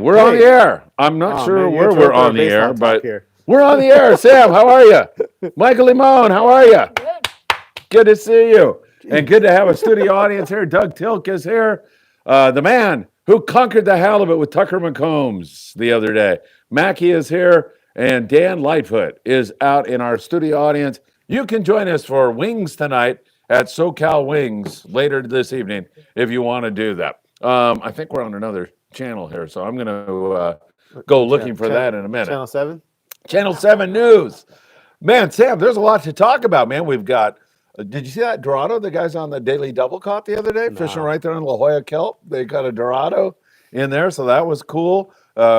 we're on the air. I'm not sure where we're on the air, but we're on the air. Sam, how are you? Michael Limon, how are you? Good to see you. And good to have a studio audience here. Doug Tilk is here. The man who conquered the halibut with Tucker McCombs the other day. Mackie is here, and Dan Lightfoot is out in our studio audience. You can join us for Wings tonight at SoCal Wings later this evening if you want to do that. I think we're on another channel here, so I'm going to go looking for that in a minute. Channel 7? Channel 7 News. Man, Sam, there's a lot to talk about, man. We've got, did you see that Dorado? The guys on the Daily Double caught the other day, fishing right there in La Jolla Kelp. They got a Dorado in there, so that was cool.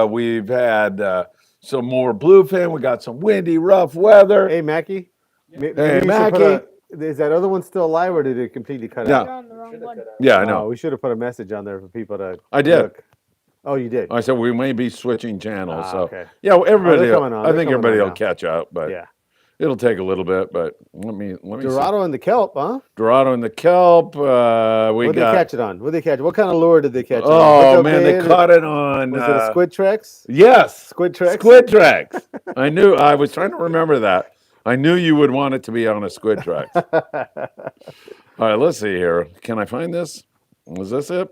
We've had some more bluefin. We got some windy, rough weather. Hey, Mackie. Hey, Mackie. Is that other one still alive, or did it completely cut out? You're on the wrong one. Yeah, I know. We should have put a message on there for people to I did. look. Oh, you did? I said we may be switching channels. So, okay. yeah, everybody, I think everybody will catch up, but yeah. It'll take a little bit, but let me Dorado see. in the kelp, huh? Dorado in the kelp. What did they catch it on? What did they catch? What kind of lure did they catch it on? Oh, man, they caught it on. Was it a Squid Trex? Yes. Squid Trex? Squid Trex. I was trying to remember that. I knew you would want it to be on a Squid Trex. All right, let's see here. Can I find this? Was this it?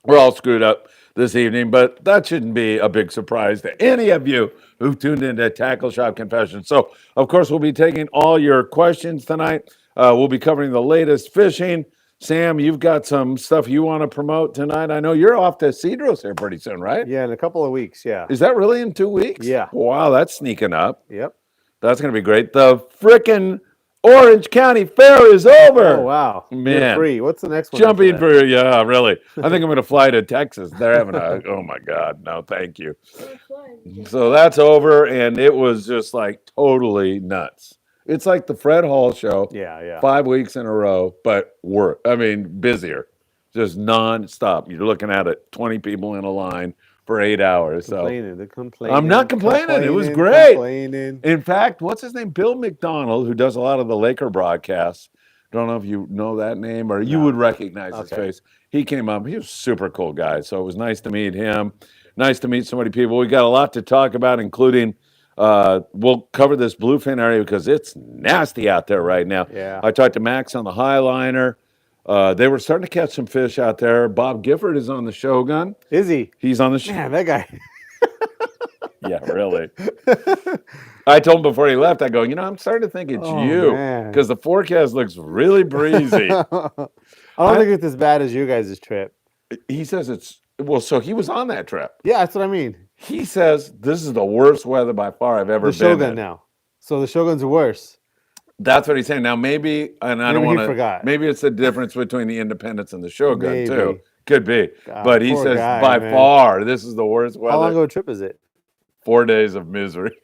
We're all screwed up this evening, but that shouldn't be a big surprise to any of you who tuned into Tackle Shop Confessions. So, of course, we'll be taking all your questions tonight. We'll be covering the latest fishing. Sam, you've got some stuff you want to promote tonight. I know you're off to Cedros here pretty soon, right? Yeah, in a couple of weeks, yeah. Is that really in 2 weeks? Yeah. Wow, that's sneaking up. Yep. That's going to be great. The frickin' Orange County Fair is over. Oh, wow. Man. You're free. What's the next one? Jumping for, yeah, really. I think I'm going to fly to Texas. They're having oh my God, no, thank you. So that's over, and it was just like totally nuts. It's like the Fred Hall show. Yeah. 5 weeks in a row, but busier. Just nonstop. You're looking at it, 20 people in a line for 8 hours. They're complaining. I'm not complaining. It was great. Complaining. In fact, what's his name? Bill McDonald, who does a lot of the Laker broadcasts. Don't know if you know that name or you would recognize his face. He came up. He was a super cool guy. So it was nice to meet him. Nice to meet so many people. We got a lot to talk about, including we'll cover this bluefin area because it's nasty out there right now. Yeah. I talked to Max on the Highliner. They were starting to catch some fish out there. Bob Gifford is on the Shogun. Is he? He's on the show. Man, that guy. Yeah, really. I told him before he left, I go, I'm starting to think it's you because the forecast looks really breezy. I don't think it's as bad as you guys' trip. He says so he was on that trip. Yeah, that's what I mean. He says this is the worst weather by far I've ever been in. The Shogun now. So the Shogun's worse. That's what he's saying. Now maybe, and I don't want to. Forgot. Maybe it's the difference between the Independence and the Shogun Maybe. too. Could be. God, but he says by far this is the worst weather. How long ago a trip is it? 4 days of misery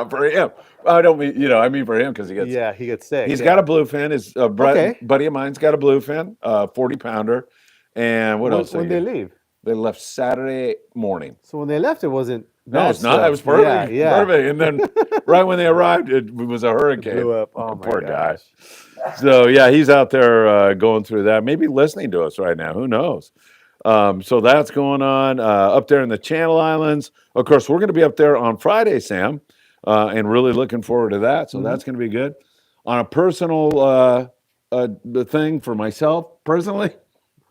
for him. I don't mean I mean for him because he gets sick. He's got a bluefin. His buddy of mine's got a bluefin, 40-pounder. And what else? When they leave? They left Saturday morning. So when they left, it wasn't. No, it's not. It was perfect. Yeah. Perfect. And then right when they arrived, it was a hurricane. It blew up. Oh, my Poor gosh. guy. So, yeah, he's out there going through that. Maybe listening to us right now. Who knows? So that's going on up there in the Channel Islands. Of course, we're going to be up there on Friday, Sam, and really looking forward to that. So that's going to be good. On a personal thing for myself, personally,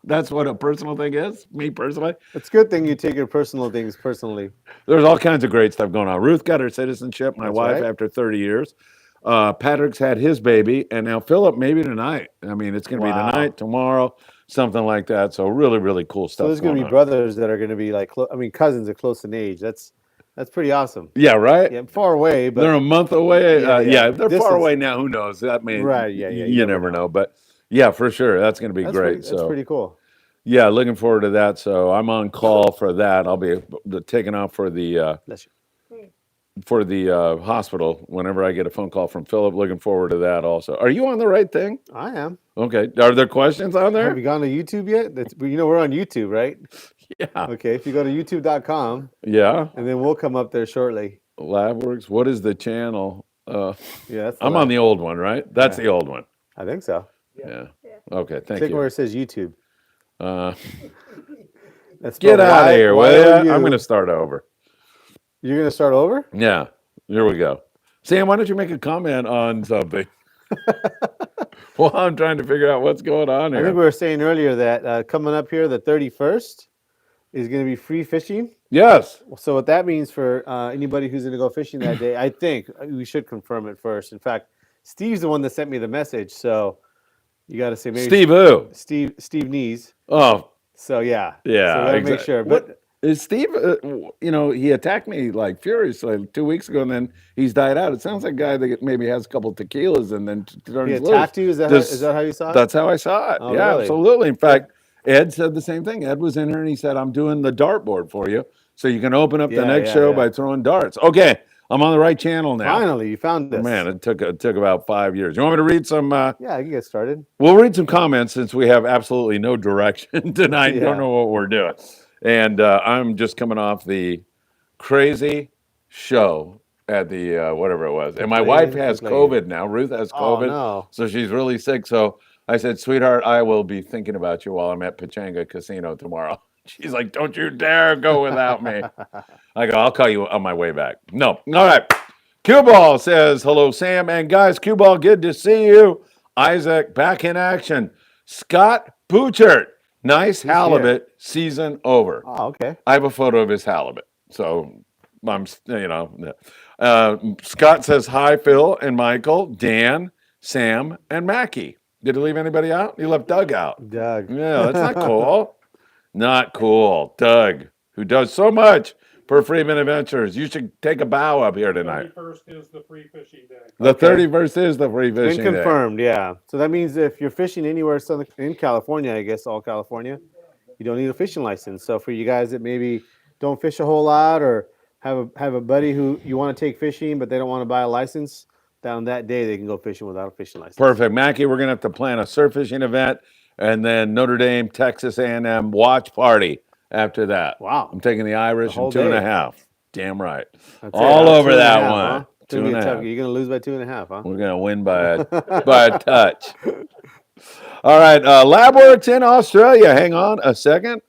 that's what a personal thing is, me personally. It's a good thing you take your personal things personally. There's all kinds of great stuff going on. Ruth got her citizenship, my wife, right. after 30 years. Patrick's had his baby, and now Philip maybe tonight. I mean, it's going to be tonight, tomorrow, something like that. So really, really cool stuff. So there's going to be brothers that are going to be like, cousins are close in age. That's pretty awesome. Yeah, right? Yeah, far away, but they're a month away. They're Distance. far away now. Who knows? That may you never know. But yeah, for sure, that's going to be great. That's pretty cool. Yeah, looking forward to that. So I'm on call for that. I'll be taking off for the hospital whenever I get a phone call from Philip. Looking forward to that also. Are you on the right thing? I am. Okay. Are there questions on there? Have you gone to YouTube yet? We're on YouTube, right? Yeah. Okay. If you go to youtube.com. Yeah. And then we'll come up there shortly. LabWorks. What is the channel? I'm on the old one, right? That's the old one. I think so. Yeah. Okay. Thank you. Click where it says YouTube. Get out of here, will you? I'm going to start over. You're going to start over? Yeah. Here we go. Sam, why don't you make a comment on something? Well, I'm trying to figure out what's going on here. I think we were saying earlier that coming up here, the 31st is going to be free fishing. Yes. So what that means for anybody who's going to go fishing that day, I think we should confirm it first. In fact, Steve's the one that sent me the message, so you got to say maybe Steve who? Steve Knees. Oh. So yeah. Yeah. So we got to make sure. But is Steve? He attacked me like furiously 2 weeks ago, and then he's died out. It sounds like a guy that maybe has a couple tequilas and then turns he attacked you. Is that how you saw it? That's how I saw it. Oh, yeah, really? Absolutely. In fact, Ed said the same thing. Ed was in here and he said, "I'm doing the dartboard for you, so you can open up the next show by throwing darts." Okay, I'm on the right channel now. Finally, you found this. Man, it took about 5 years. You want me to read some? Yeah, you can get started. We'll read some comments since we have absolutely no direction tonight. Don't know what we're doing. And I'm just coming off the crazy show at the whatever it was. And my wife has COVID now. Ruth has COVID. Oh, no. So she's really sick. So I said, "Sweetheart, I will be thinking about you while I'm at Pechanga Casino tomorrow." She's like, "Don't you dare go without me." I go, "I'll call you on my way back." No. All right. Cue Ball says, "Hello, Sam and guys. Cue Ball, good to see you. Isaac, back in action. Scott Bouchard. Nice halibut season over." Oh, okay. I have a photo of his halibut. So I'm, Scott says, "Hi, Phil and Michael, Dan, Sam, and Mackie." Did he leave anybody out? He left Doug out. Doug. Yeah, that's not cool. Not cool. Doug, who does so much for Friedman Adventures. You should take a bow up here tonight. 31st is the free fishing day. The 31st is the free fishing day. Been confirmed, yeah. So that means if you're fishing anywhere in California, I guess all California, you don't need a fishing license. So for you guys that maybe don't fish a whole lot or have a buddy who you want to take fishing but they don't want to buy a license, down that day they can go fishing without a fishing license. Perfect. Mackie, we're going to have to plan a surf fishing event and then Notre Dame, Texas A&M watch party after that. Wow. I'm taking the Irish and 2.5. Damn right. That's all over that one. Huh? 2.5. You're going to lose by 2.5, huh? We're going to win by a touch. All right. LabWorks in Australia. Hang on a second.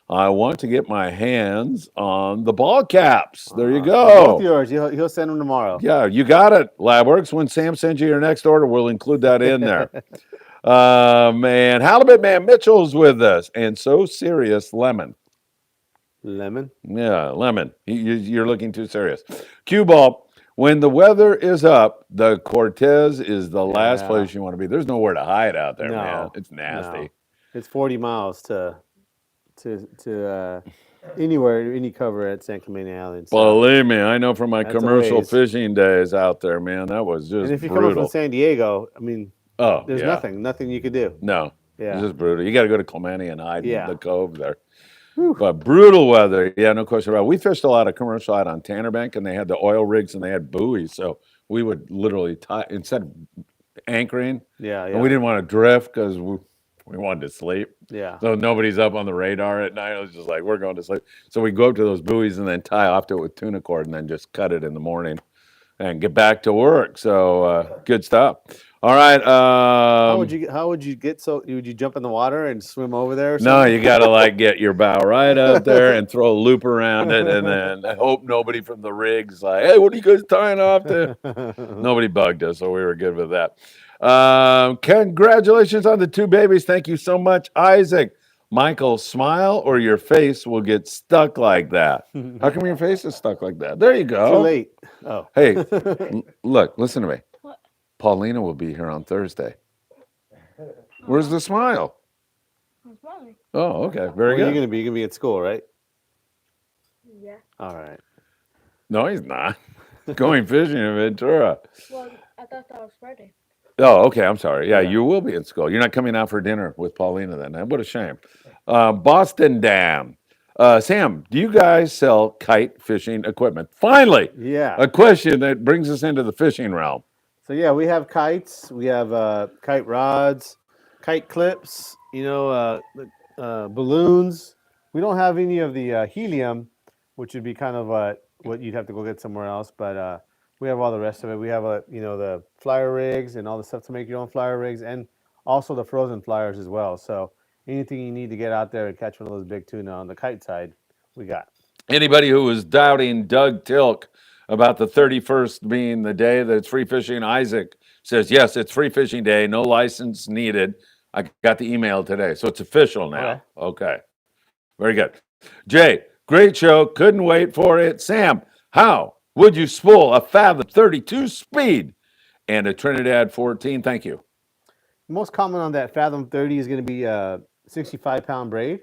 I want to get my hands on the ball caps. There you go. Both yours. He'll send them tomorrow. Yeah, you got it. LabWorks. When Sam sends you your next order, we'll include that in there. Man, Halibut Man Mitchell's with us, and so serious Lemon. Lemon? Yeah, Lemon. You're looking too serious. Cue Ball. When the weather is up, the Cortez is the last place you want to be. There's nowhere to hide out there, man. It's nasty. No. It's 40 miles to anywhere, any cover at San Clemente Island. So believe me, I know from my commercial fishing days out there, man. That was just and if you're brutal. coming from San Diego, I mean, there's nothing you could do. No, yeah, it's just brutal. You got to go to Clemente and hide in the cove there. Whew. But brutal weather, no question about it. We fished a lot of commercial out on Tanner Bank, and they had the oil rigs and they had buoys, so we would literally tie instead of anchoring. And we didn't want to drift because we wanted to sleep. Yeah. So nobody's up on the radar at night. It was just like, we're going to sleep. So we go up to those buoys and then tie off to it with tuna cord and then just cut it in the morning and get back to work. So good stuff. All right. How would you get would you jump in the water and swim over there or something? No, you got to get your bow right up there and throw a loop around it and then hope nobody from the rig's like, "Hey, what are you guys tying off to?" Nobody bugged us, so we were good with that. Congratulations on the 2 babies. Thank you so much, Isaac. Michael, smile or your face will get stuck like that. How come your face is stuck like that? There you go. Too late. Oh. Hey, look, listen to me. What? Paulina will be here on Thursday. Where's the smile? I'm smiling. Oh, okay. Very good. You're going to be at school, right? Yeah. All right. No, he's not. Going fishing in Ventura. Well, I thought that was Friday. Oh, okay. I'm sorry. Yeah, you will be in school. You're not coming out for dinner with Paulina then. What a shame. Boston Dam. Sam, do you guys sell kite fishing equipment? Finally, a question that brings us into the fishing realm. So, yeah, we have kites. We have kite rods, kite clips, balloons. We don't have any of the helium, which would be kind of what you'd have to go get somewhere else. But we have all the rest of it. We have, the flyer rigs and all the stuff to make your own flyer rigs and also the frozen flyers as well. So anything you need to get out there and catch one of those big tuna on the kite side, we got. Anybody who was doubting Doug Tilk about the 31st being the day that it's free fishing, Isaac says, yes, it's free fishing day, no license needed. I got the email today, so it's official now. Okay. Very good. Jay, great show. Couldn't wait for it. Sam, how would you spool a Fathom 32 speed and a Trinidad 14? Thank you. Most common on that Fathom 30 is going to be a 65-pound braid.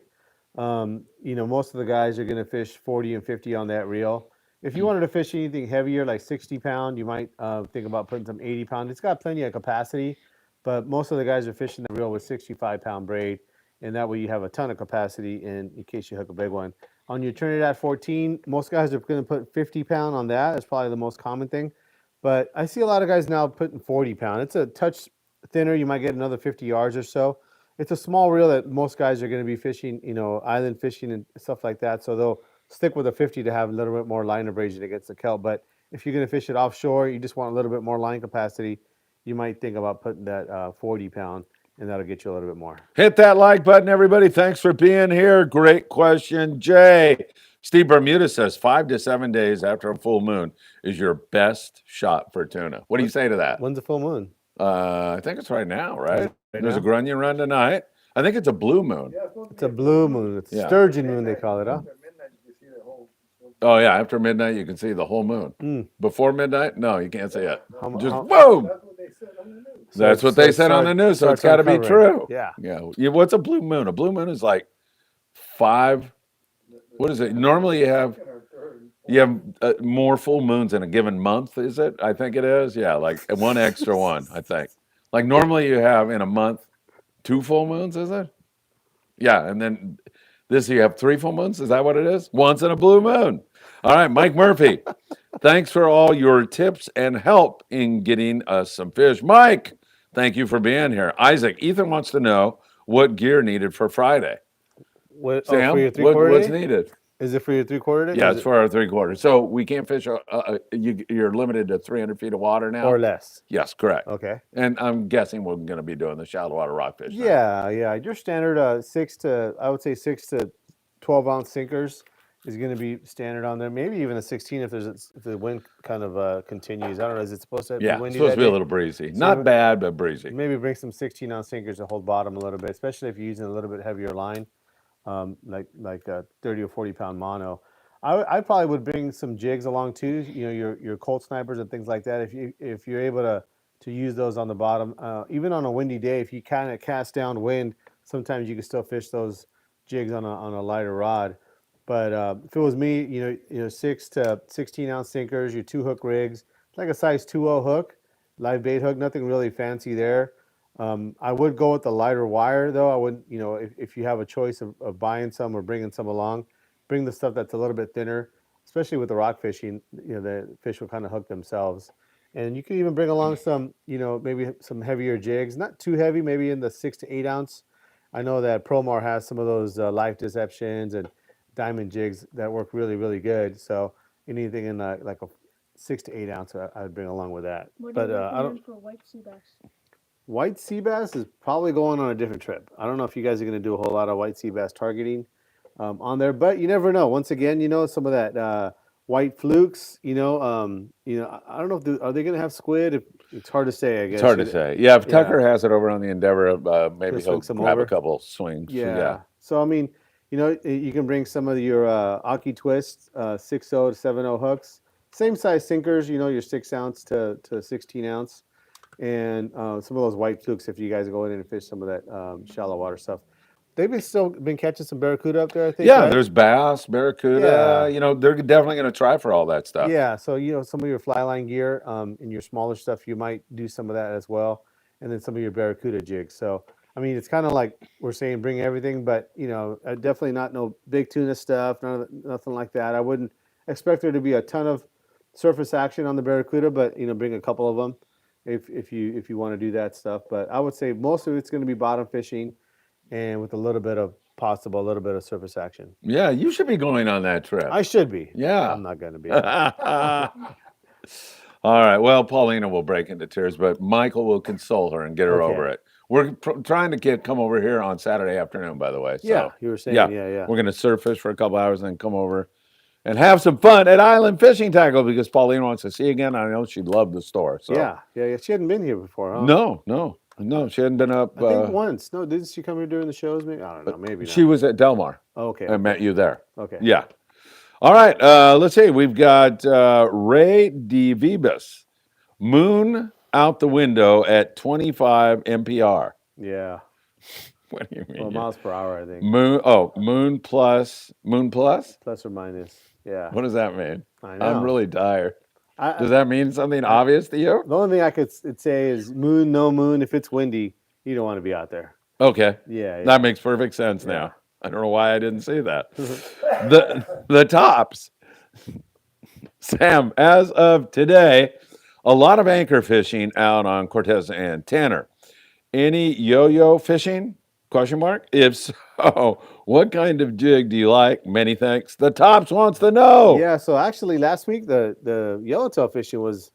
Most of the guys are going to fish 40 and 50 on that reel. If you wanted to fish anything heavier, like 60-pound, you might think about putting some 80-pound. It's got plenty of capacity, but most of the guys are fishing the reel with 65-pound braid, and that way you have a ton of capacity in case you hook a big one. On your Trinidad 14, most guys are going to put 50-pound on that. That's probably the most common thing. But I see a lot of guys now putting 40-pound. It's a touch thinner. You might get another 50 yards or so. It's a small reel that most guys are going to be fishing, island fishing and stuff like that. So they'll stick with a 50 to have a little bit more line abrasion against the kelp. But if you're going to fish it offshore, you just want a little bit more line capacity, you might think about putting that 40-pound, and that'll get you a little bit more. Hit that like button, everybody. Thanks for being here. Great question, Jay. Steve Bermuda says 5 to 7 days after a full moon is your best shot for tuna. What do you say to that? When's the full moon? I think it's right now, right? There's a grunion run tonight. I think it's a blue moon. It's a blue moon. It's sturgeon moon, they call it, huh? Oh, yeah. After midnight, you can see the whole moon. Before midnight, no, you can't see it. Just boom. That's what they said on the news. So it's got to be true. Yeah. What's a blue moon? A blue moon is like 5. What is it? Normally you have more full moons in a given month, is it? I think it is. Yeah, like one extra one, I think. Like normally you have in a month 2 full moons, is it? Yeah, and then this you have 3 full moons. Is that what it is? Once in a blue moon. All right, Mike Murphy. Thanks for all your tips and help in getting us some fish. Mike, thank you for being here. Isaac, Ethan wants to know what gear needed for Friday. Sam, for your 3/4 what's day? needed? Is it for your 3/4 day? Yeah, it's for our 3/4. So we can't fish. You're limited to 300 feet of water now, or less. Yes, correct. Okay. And I'm guessing we're going to be doing the shallow water rockfish. Yeah. Your standard 6 to 12 ounce sinkers is going to be standard on there. Maybe even a 16 if the wind kind of continues. I don't know. Is it supposed to be windy? It's supposed to be a little breezy. So not bad, but breezy. Maybe bring some 16 ounce sinkers to hold bottom a little bit, especially if you're using a little bit heavier line. Like a 30 or 40 pound mono. I probably would bring some jigs along too. Your Colt snipers and things like that. If you're able to use those on the bottom, even on a windy day, if you kind of cast downwind, sometimes you can still fish those jigs on a lighter rod. But if it was me, 6 to 16 ounce sinkers, your 2 hook rigs, like a size 2.0 hook, live bait hook, nothing really fancy there. I would go with the lighter wire though. I wouldn't, if you have a choice of buying some or bringing some along, bring the stuff that's a little bit thinner, especially with the rock fishing, the fish will kind of hook themselves. And you can even bring along some, maybe some heavier jigs, not too heavy, maybe in the 6 to 8 ounce. I know that Promar has some of those life deceptions and diamond jigs that work really, really good. So anything in like a 6 to 8 ounce, I'd bring along with that. But I don't for white sea bass. White sea bass is probably going on a different trip. I don't know if you guys are going to do a whole lot of white sea bass targeting on there, but you never know. Once again, some of that white flukes. I don't know if are they going to have squid. It's hard to say. I guess it's hard to say. Yeah, if Tucker has it over on the Endeavor, maybe he'll grab a couple swings. Yeah. So I mean, you can bring some of your Aki Twist 6.0 to 7.0 hooks, same size sinkers. Your 6 ounce to 16 ounce. And some of those white flukes, if you guys go in and fish some of that shallow water stuff. They've still been catching some barracuda up there, I think. Yeah, right? There's bass, barracuda. Yeah. They're definitely going to try for all that stuff. Yeah, so some of your fly line gear and your smaller stuff, you might do some of that as well, and then some of your barracuda jigs. So I mean, it's kind of like we're saying, bring everything, but definitely not no big tuna stuff, nothing like that. I wouldn't expect there to be a ton of surface action on the barracuda, but bring a couple of them. If you want to do that stuff, but I would say most of it's going to be bottom fishing, and with a little bit of surface action. Yeah, you should be going on that trip. I should be. Yeah, I'm not going to be. All right. Well, Paulina will break into tears, but Michael will console her and get her over it. We're trying to come over here on Saturday afternoon, by the way. So, Yeah, you were saying, yeah. We're going to surf fish for a couple hours and then come over and have some fun at Island Fishing Tqckle because Pauline wants to see you again. I know she'd love the store. So Yeah. She hadn't been here before, huh? No, she hadn't been up. I think once. No, didn't she come here during the shows? Maybe I don't know. Maybe not. She was at Del Mar. Okay. I met you there. Okay. Yeah. All right. Let's see. We've got Ray DeVibus. Moon out the window at 25 mpr. Yeah. What do you mean? Well, miles per hour, I think. Moon plus? Plus or minus. Yeah. What does that mean? I know. I'm really tired. Does that mean something obvious to you? The only thing I could say is moon, no moon. If it's windy, you don't want to be out there. Okay. Yeah. That makes perfect sense now. I don't know why I didn't see that. the tops. Sam, as of today, a lot of anchor fishing out on Cortez and Tanner. Any yo-yo fishing? Question mark. If so, what kind of jig do you like? Many thanks. The Tops wants to know. Yeah, so actually last week the yellowtail fishing was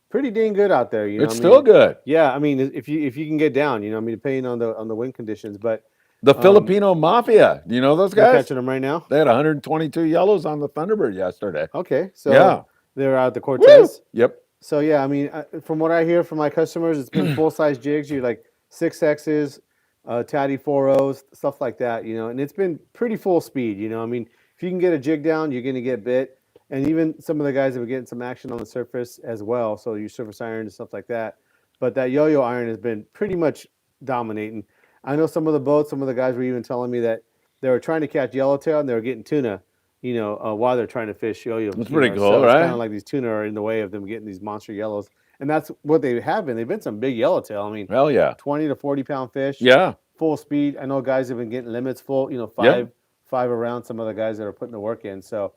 pretty dang good out there. It's still good. Yeah, I mean if you can get down, depending on the wind conditions. But the Filipino Mafia, do you know those guys? They're catching them right now. They had 122 yellows on the Thunderbird yesterday. Okay, so they're out at the Cortez. Woo! Yep. So yeah, I mean, from what I hear from my customers, it's been full size jigs. You're like 6Xs, Tatty 4Os, stuff like that, and it's been pretty full speed. I mean, if you can get a jig down, you're going to get bit. And even some of the guys have been getting some action on the surface as well. So your surface iron and stuff like that. But that yo-yo iron has been pretty much dominating. I know some of the boats, some of the guys were even telling me that they were trying to catch yellowtail and they were getting tuna, while they're trying to fish yo-yo. That's pretty cool, so right? It's kind of like these tuna are in the way of them getting these monster yellows. And that's what they have been. They've been some big yellowtail. I mean, hell yeah, 20 to 40 pound fish. Yeah, full speed. I know guys have been getting limits full. Five around. Some of the guys that are putting the work in. So,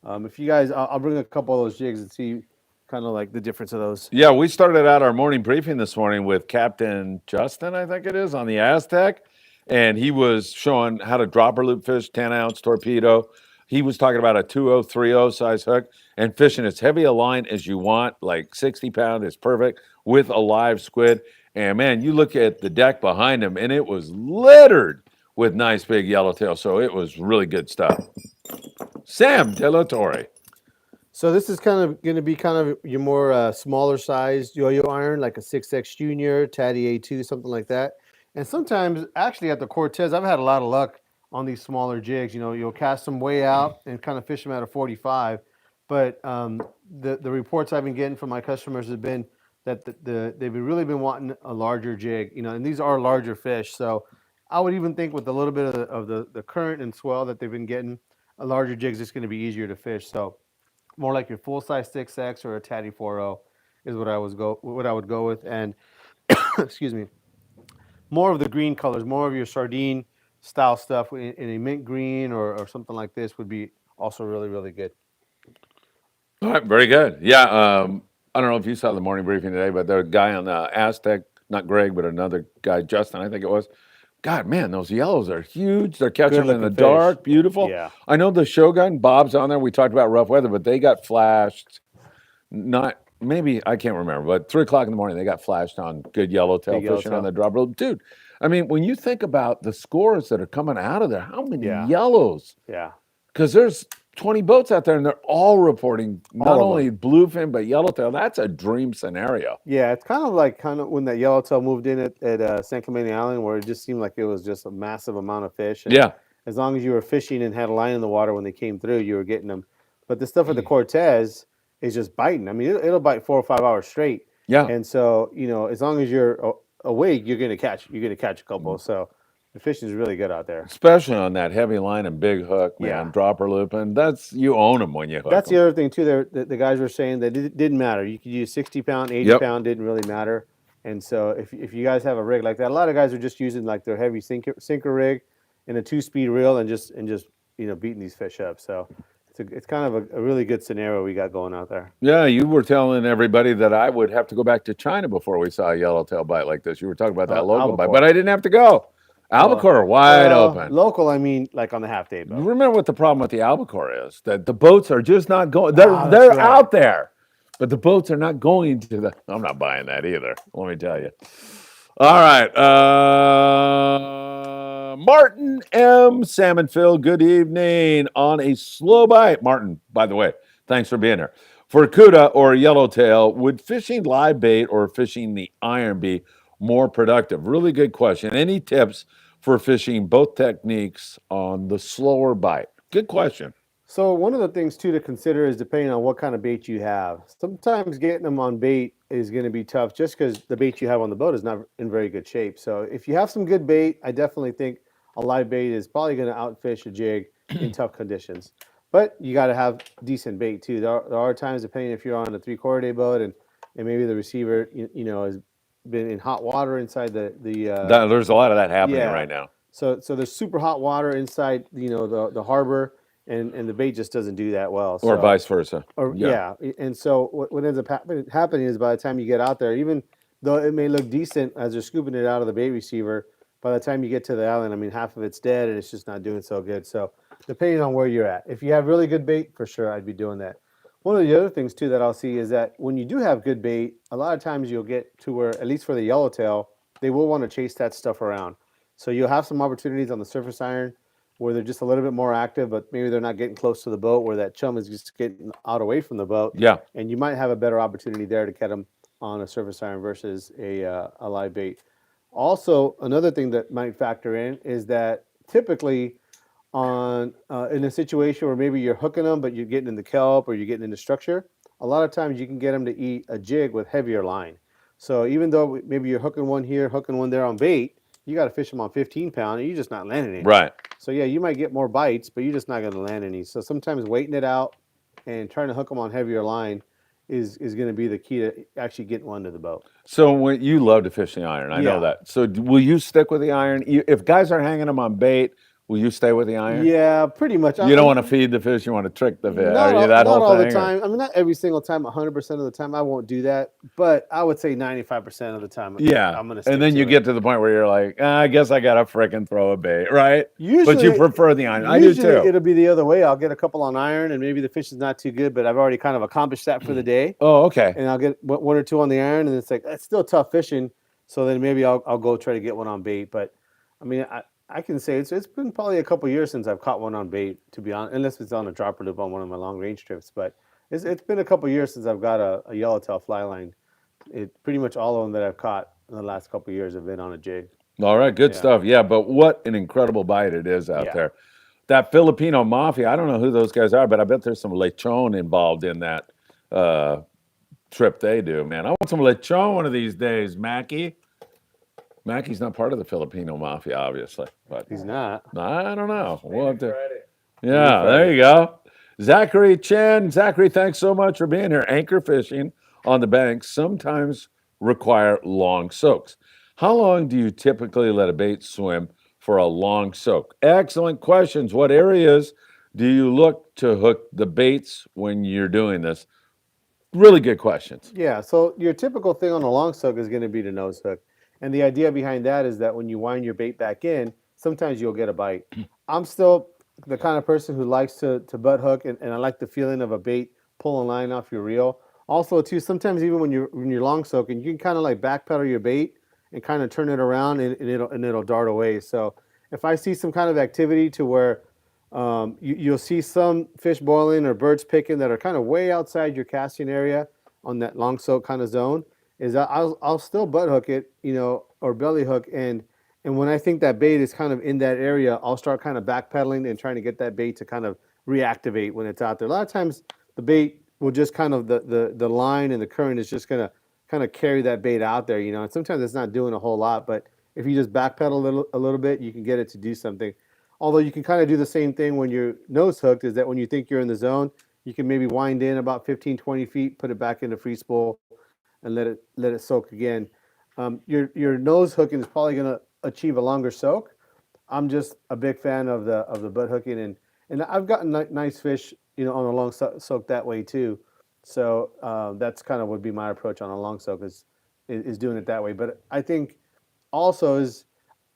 if you guys, I'll bring a couple of those jigs and see kind of like the difference of those. Yeah, we started out our morning briefing this morning with Captain Justin, I think it is, on the Aztec, and he was showing how to dropper loop fish, 10-ounce torpedo. He was talking about a 2030 size hook and fishing as heavy a line as you want, like 60 pound is perfect with a live squid. And man, you look at the deck behind him and it was littered with nice big yellowtail. So it was really good stuff. Sam De La Torre. So this is kind of going to be kind of your more smaller sized yo-yo iron, like a 6X Junior, Tatty A2, something like that. And sometimes actually at the Cortez, I've had a lot of luck on these smaller jigs. You'll cast them way out and kind of fish them at a 45. But the reports I've been getting from my customers have been that they've really been wanting a larger jig, and these are larger fish. So I would even think with a little bit of the current and swell that they've been getting, a larger jig is just going to be easier to fish. So more like your full size 6X or a Tatty 4.0 is what I would go with. And excuse me, more of the green colors, more of your sardine style stuff in a mint green or something like this would be also really, really good. All right, very good. Yeah, I don't know if you saw the morning briefing today, but the guy on the Aztec, not Greg, but another guy, Justin, I think it was. God, man, those yellows are huge. They're catching them in the dark, beautiful. Yeah. I know the Shogun, Bob's on there. We talked about rough weather, but they got flashed. Maybe I can't remember, but 3 o'clock in the morning they got flashed on good yellowtail fishing on the drop rope. Dude, I mean, when you think about the scores that are coming out of there, how many yellows? Yeah. Because there's 20 boats out there and they're all reporting not only bluefin but yellowtail. That's a dream scenario. Yeah, it's kind of when that yellowtail moved in at San Clemente Island, where it just seemed like it was just a massive amount of fish. And as long as you were fishing and had a line in the water when they came through, you were getting them. But the stuff at the Cortez is just biting. I mean, it'll bite 4 or 5 hours straight. Yeah. And so, as long as you're awake, you're gonna catch a couple. So the fishing is really good out there, especially on that heavy line and big hook, man. Dropper loop, and you own them when you hook. That's the other thing too. The guys were saying that it didn't matter. You could use 60 pound, 80 pound, didn't really matter. And so if you guys have a rig like that, a lot of guys are just using like their heavy sinker rig and a 2-speed reel and just beating these fish up. So it's kind of a really good scenario we got going out there. Yeah, you were telling everybody that I would have to go back to China before we saw a yellowtail bite like this. You were talking about that local bite, but I didn't have to go. Albacore wide open. Local, I mean, like on the half day boat. You remember what the problem with the albacore is? That the boats are just not going. They're out there, but the boats are not going to the. I'm not buying that either. Let me tell you. All right. Martin M. Salmon Phil, good evening on a slow bite. Martin, by the way, thanks for being here. For Cuda or Yellowtail, would fishing live bait or fishing the iron be more productive? Really good question. Any tips for fishing both techniques on the slower bite? Good question. So one of the things too to consider is depending on what kind of bait you have. Sometimes getting them on bait is going to be tough just because the bait you have on the boat is not in very good shape. So if you have some good bait, I definitely think a live bait is probably going to outfish a jig in tough conditions. But you got to have decent bait too. There are times, depending if you're on a 3/4 day boat and maybe the receiver has been in hot water inside There's a lot of that happening yeah. right now. So there's super hot water inside the harbor. And the bait just doesn't do that well. Or vice versa. Yeah. And so what ends up happening is by the time you get out there, even though it may look decent as they're scooping it out of the bait receiver, by the time you get to the island, I mean, half of it's dead and it's just not doing so good. So depending on where you're at, if you have really good bait, for sure, I'd be doing that. One of the other things too that I'll see is that when you do have good bait, a lot of times you'll get to where, at least for the yellowtail, they will want to chase that stuff around. So you'll have some opportunities on the surface iron where they're just a little bit more active, but maybe they're not getting close to the boat, where that chum is just getting out away from the boat. Yeah. And you might have a better opportunity there to catch them on a surface iron versus a live bait. Also, another thing that might factor in is that typically in a situation where maybe you're hooking them, but you're getting in the kelp or you're getting into structure, a lot of times you can get them to eat a jig with heavier line. So even though maybe you're hooking one here, hooking one there on bait, you got to fish them on 15-pound, and you're just not landing any. Right. So yeah, you might get more bites, but you're just not going to land any. So sometimes waiting it out and trying to hook them on heavier line is going to be the key to actually getting one to the boat. So when you love to fish the iron, I know that. So will you stick with the iron? If guys are hanging them on bait, will you stay with the iron? Yeah, pretty much. You don't want to feed the fish; you want to trick the fish. Not whole all thing, the time. I mean, not every single time, 100% of the time. I won't do that, but I would say 95% of the time. Yeah, I'm gonna. Stick and then to you it. get to the point where you're like, I guess I gotta frickin' throw a bait, right? Usually, but you prefer the iron. I do too. It'll be the other way. I'll get a couple on iron, and maybe the fish is not too good, but I've already kind of accomplished that for the day. Oh, okay. And I'll get one or two on the iron, and it's like it's still tough fishing. So then maybe I'll go try to get one on bait. But I mean, I can say it's been probably a couple years since I've caught one on bait, to be honest, unless it's on a dropper loop on one of my long range trips. But it's been a couple years since I've got a yellowtail fly line. Pretty much all of them that I've caught in the last couple of years have been on a jig. All right, good stuff. Yeah, but what an incredible bite it is out there. That Filipino mafia, I don't know who those guys are, but I bet there's some lechon involved in that trip they do, man. I want some lechon one of these days, Mackie. Mackie's not part of the Filipino mafia, obviously, but He's not. I don't know. We'll have to, yeah, there you go. Zachary Chen. Zachary, thanks so much for being here. Anchor fishing on the banks sometimes require long soaks. How long do you typically let a bait swim for a long soak? Excellent questions. What areas do you look to hook the baits when you're doing this? Really good questions. Yeah, so your typical thing on a long soak is going to be the nose hook. And the idea behind that is that when you wind your bait back in, sometimes you'll get a bite. I'm still the kind of person who likes to butt hook, and I like the feeling of a bait pulling line off your reel. Also, too, sometimes even when you're long soaking, you can kind of like backpedal your bait and kind of turn it around, and it'll dart away. So if I see some kind of activity to where you'll see some fish boiling or birds picking that are kind of way outside your casting area on that long soak kind of zone, is I'll still butt hook it, or belly hook, and when I think that bait is kind of in that area, I'll start kind of backpedaling and trying to get that bait to kind of reactivate when it's out there. A lot of times the bait will just kind of the line and the current is just gonna kind of carry that bait out there, and sometimes it's not doing a whole lot, but if you just backpedal a little bit, you can get it to do something. Although you can kind of do the same thing when you're nose hooked, is that when you think you're in the zone, you can maybe wind in about 15, 20 feet, put it back into free spool, and let it soak again. Your nose hooking is probably going to achieve a longer soak. I'm just a big fan of the butt hooking, and I've gotten nice fish, on a long soak that way too. So that's kind of would be my approach on a long soak is doing it that way. But I think also is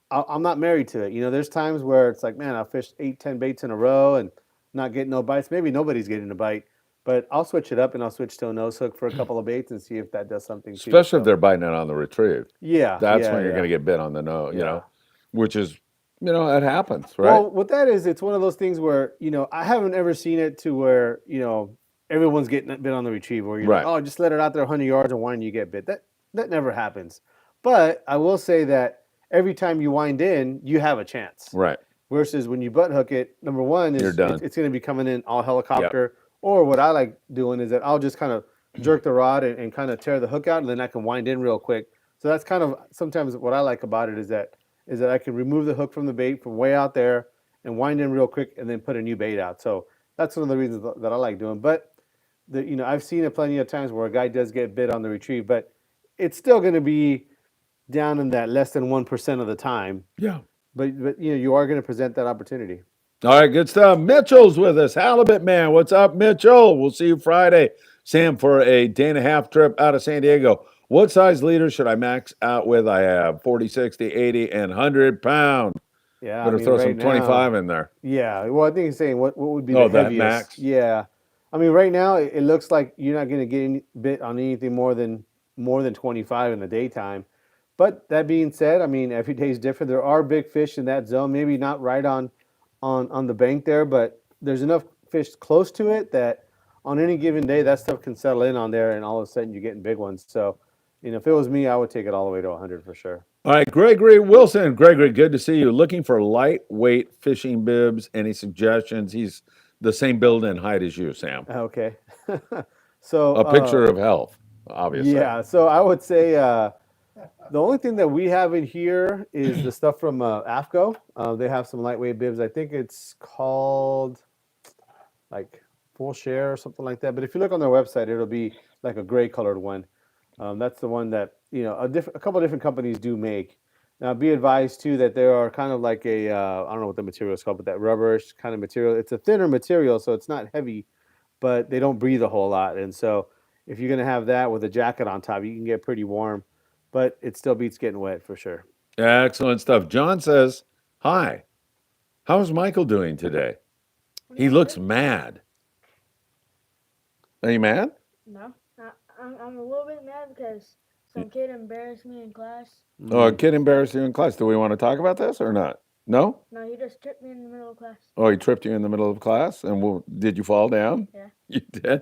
I'm not married to it. There's times where it's like, man, I've fished 8, 10 baits in a row and not getting no bites. Maybe nobody's getting a bite. But I'll switch it up and I'll switch to a nose hook for a couple of baits and see if that does something too. Especially if So, they're biting it on the retrieve. yeah, That's yeah, when you're yeah. going to get bit on the nose, you Yeah. know, which is, you know, that happens, right? Well, what that is, it's one of those things where, you know, I haven't ever seen it to where, you know, everyone's getting bit on the retrieve, or you're Right. like, oh, just let it out there 100 yards and wind, you get bit. That never happens. But I will say that every time you wind in, you have a chance. Right. Versus when you butt hook it, number one is You're done. it's going to be coming in all helicopter. Or what I like doing is that I'll just kind of jerk the rod and kind of tear the hook out, and then I can wind in real quick. So that's kind of sometimes what I like about it is that I can remove the hook from the bait from way out there and wind in real quick and then put a new bait out. So that's one of the reasons that I like doing. But you know, I've seen it plenty of times where a guy does get bit on the retrieve, but it's still going to be down in that less than 1% of the time. Yeah. But you know, you are going to present that opportunity. All right, good stuff. Mitchell's with us. Halibut Man. What's up, Mitchell? We'll see you Friday. Sam, for a day and a half trip out of San Diego. What size leader should I max out with? I have 40, 60, 80, and 100 pound. Yeah. Better throw some now, 25 in there. Yeah. Well, I think he's saying what would be Oh, the that heaviest. max? Yeah. I mean, right now it looks like you're not going to get bit on anything more than 25 in the daytime. But that being said, I mean, every day is different. There are big fish in that zone, maybe not right on the bank there, but there's enough fish close to it that on any given day, that stuff can settle in on there, and all of a sudden you're getting big ones. So, you know, if it was me, I would take it all the way to 100 for sure. All right, Gregory Wilson. Gregory, good to see you. Looking for lightweight fishing bibs. Any suggestions? He's the same build and height as you, Sam. Okay. So a picture of health, obviously. Yeah. So I would say the only thing that we have in here is the stuff from AFCO. They have some lightweight bibs. I think it's called like Full Share or something like that. But if you look on their website, it'll be like a gray colored one. That's the one that, you know, a couple of different companies do make. Now, be advised too that there are kind of like I don't know what the material is called, but that rubberish kind of material. It's a thinner material, so it's not heavy, but they don't breathe a whole lot. And so if you're going to have that with a jacket on top, you can get pretty warm, but it still beats getting wet for sure. Excellent stuff. John says, hi, how's Michael doing today? He looks mad. Are you mad? No, I'm a little bit mad because some kid embarrassed me in class. Oh, a kid embarrassed you in class. Do we want to talk about this or not? No? No, he just tripped me in the middle of class. Oh, he tripped you in the middle of class? And did you fall down? Yeah. You did?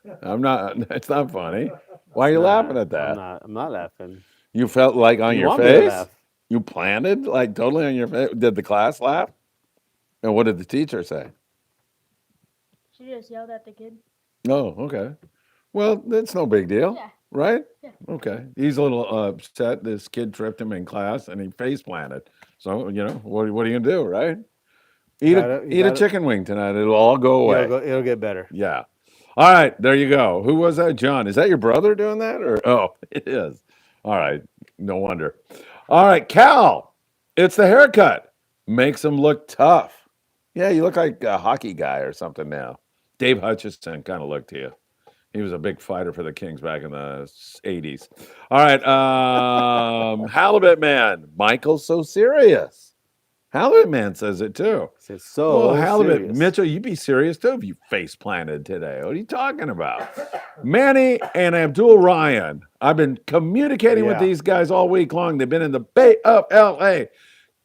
It's not funny. Why are you laughing at that? I'm not laughing. You felt like on You your want me to face? laugh. You planted like totally on your face? Did the class laugh? And what did the teacher say? She just yelled at the kid. Oh, okay. Well, that's no big deal, Yeah. right? Yeah. Okay. He's a little upset. This kid tripped him in class and he face planted. So, you know, what are you going to do, right? Eat a chicken wing tonight. It'll all go away. It'll get better. Yeah. All right. There you go. Who was that, John? Is that your brother doing that? Oh, it is. All right. No wonder. All right. Cal, it's the haircut. Makes him look tough. Yeah, you look like a hockey guy or something now. Dave Hutchison kind of looked to you. He was a big fighter for the Kings back in the 80s. All right. Halibut Man. Michael's so serious. Halibut Man says it too. It's so Halibut serious. Mitchell, you be serious too if you face planted today. What are you talking about? Manny and Abdul Ryan. I've been communicating with these guys all week long. They've been in the Bay of LA.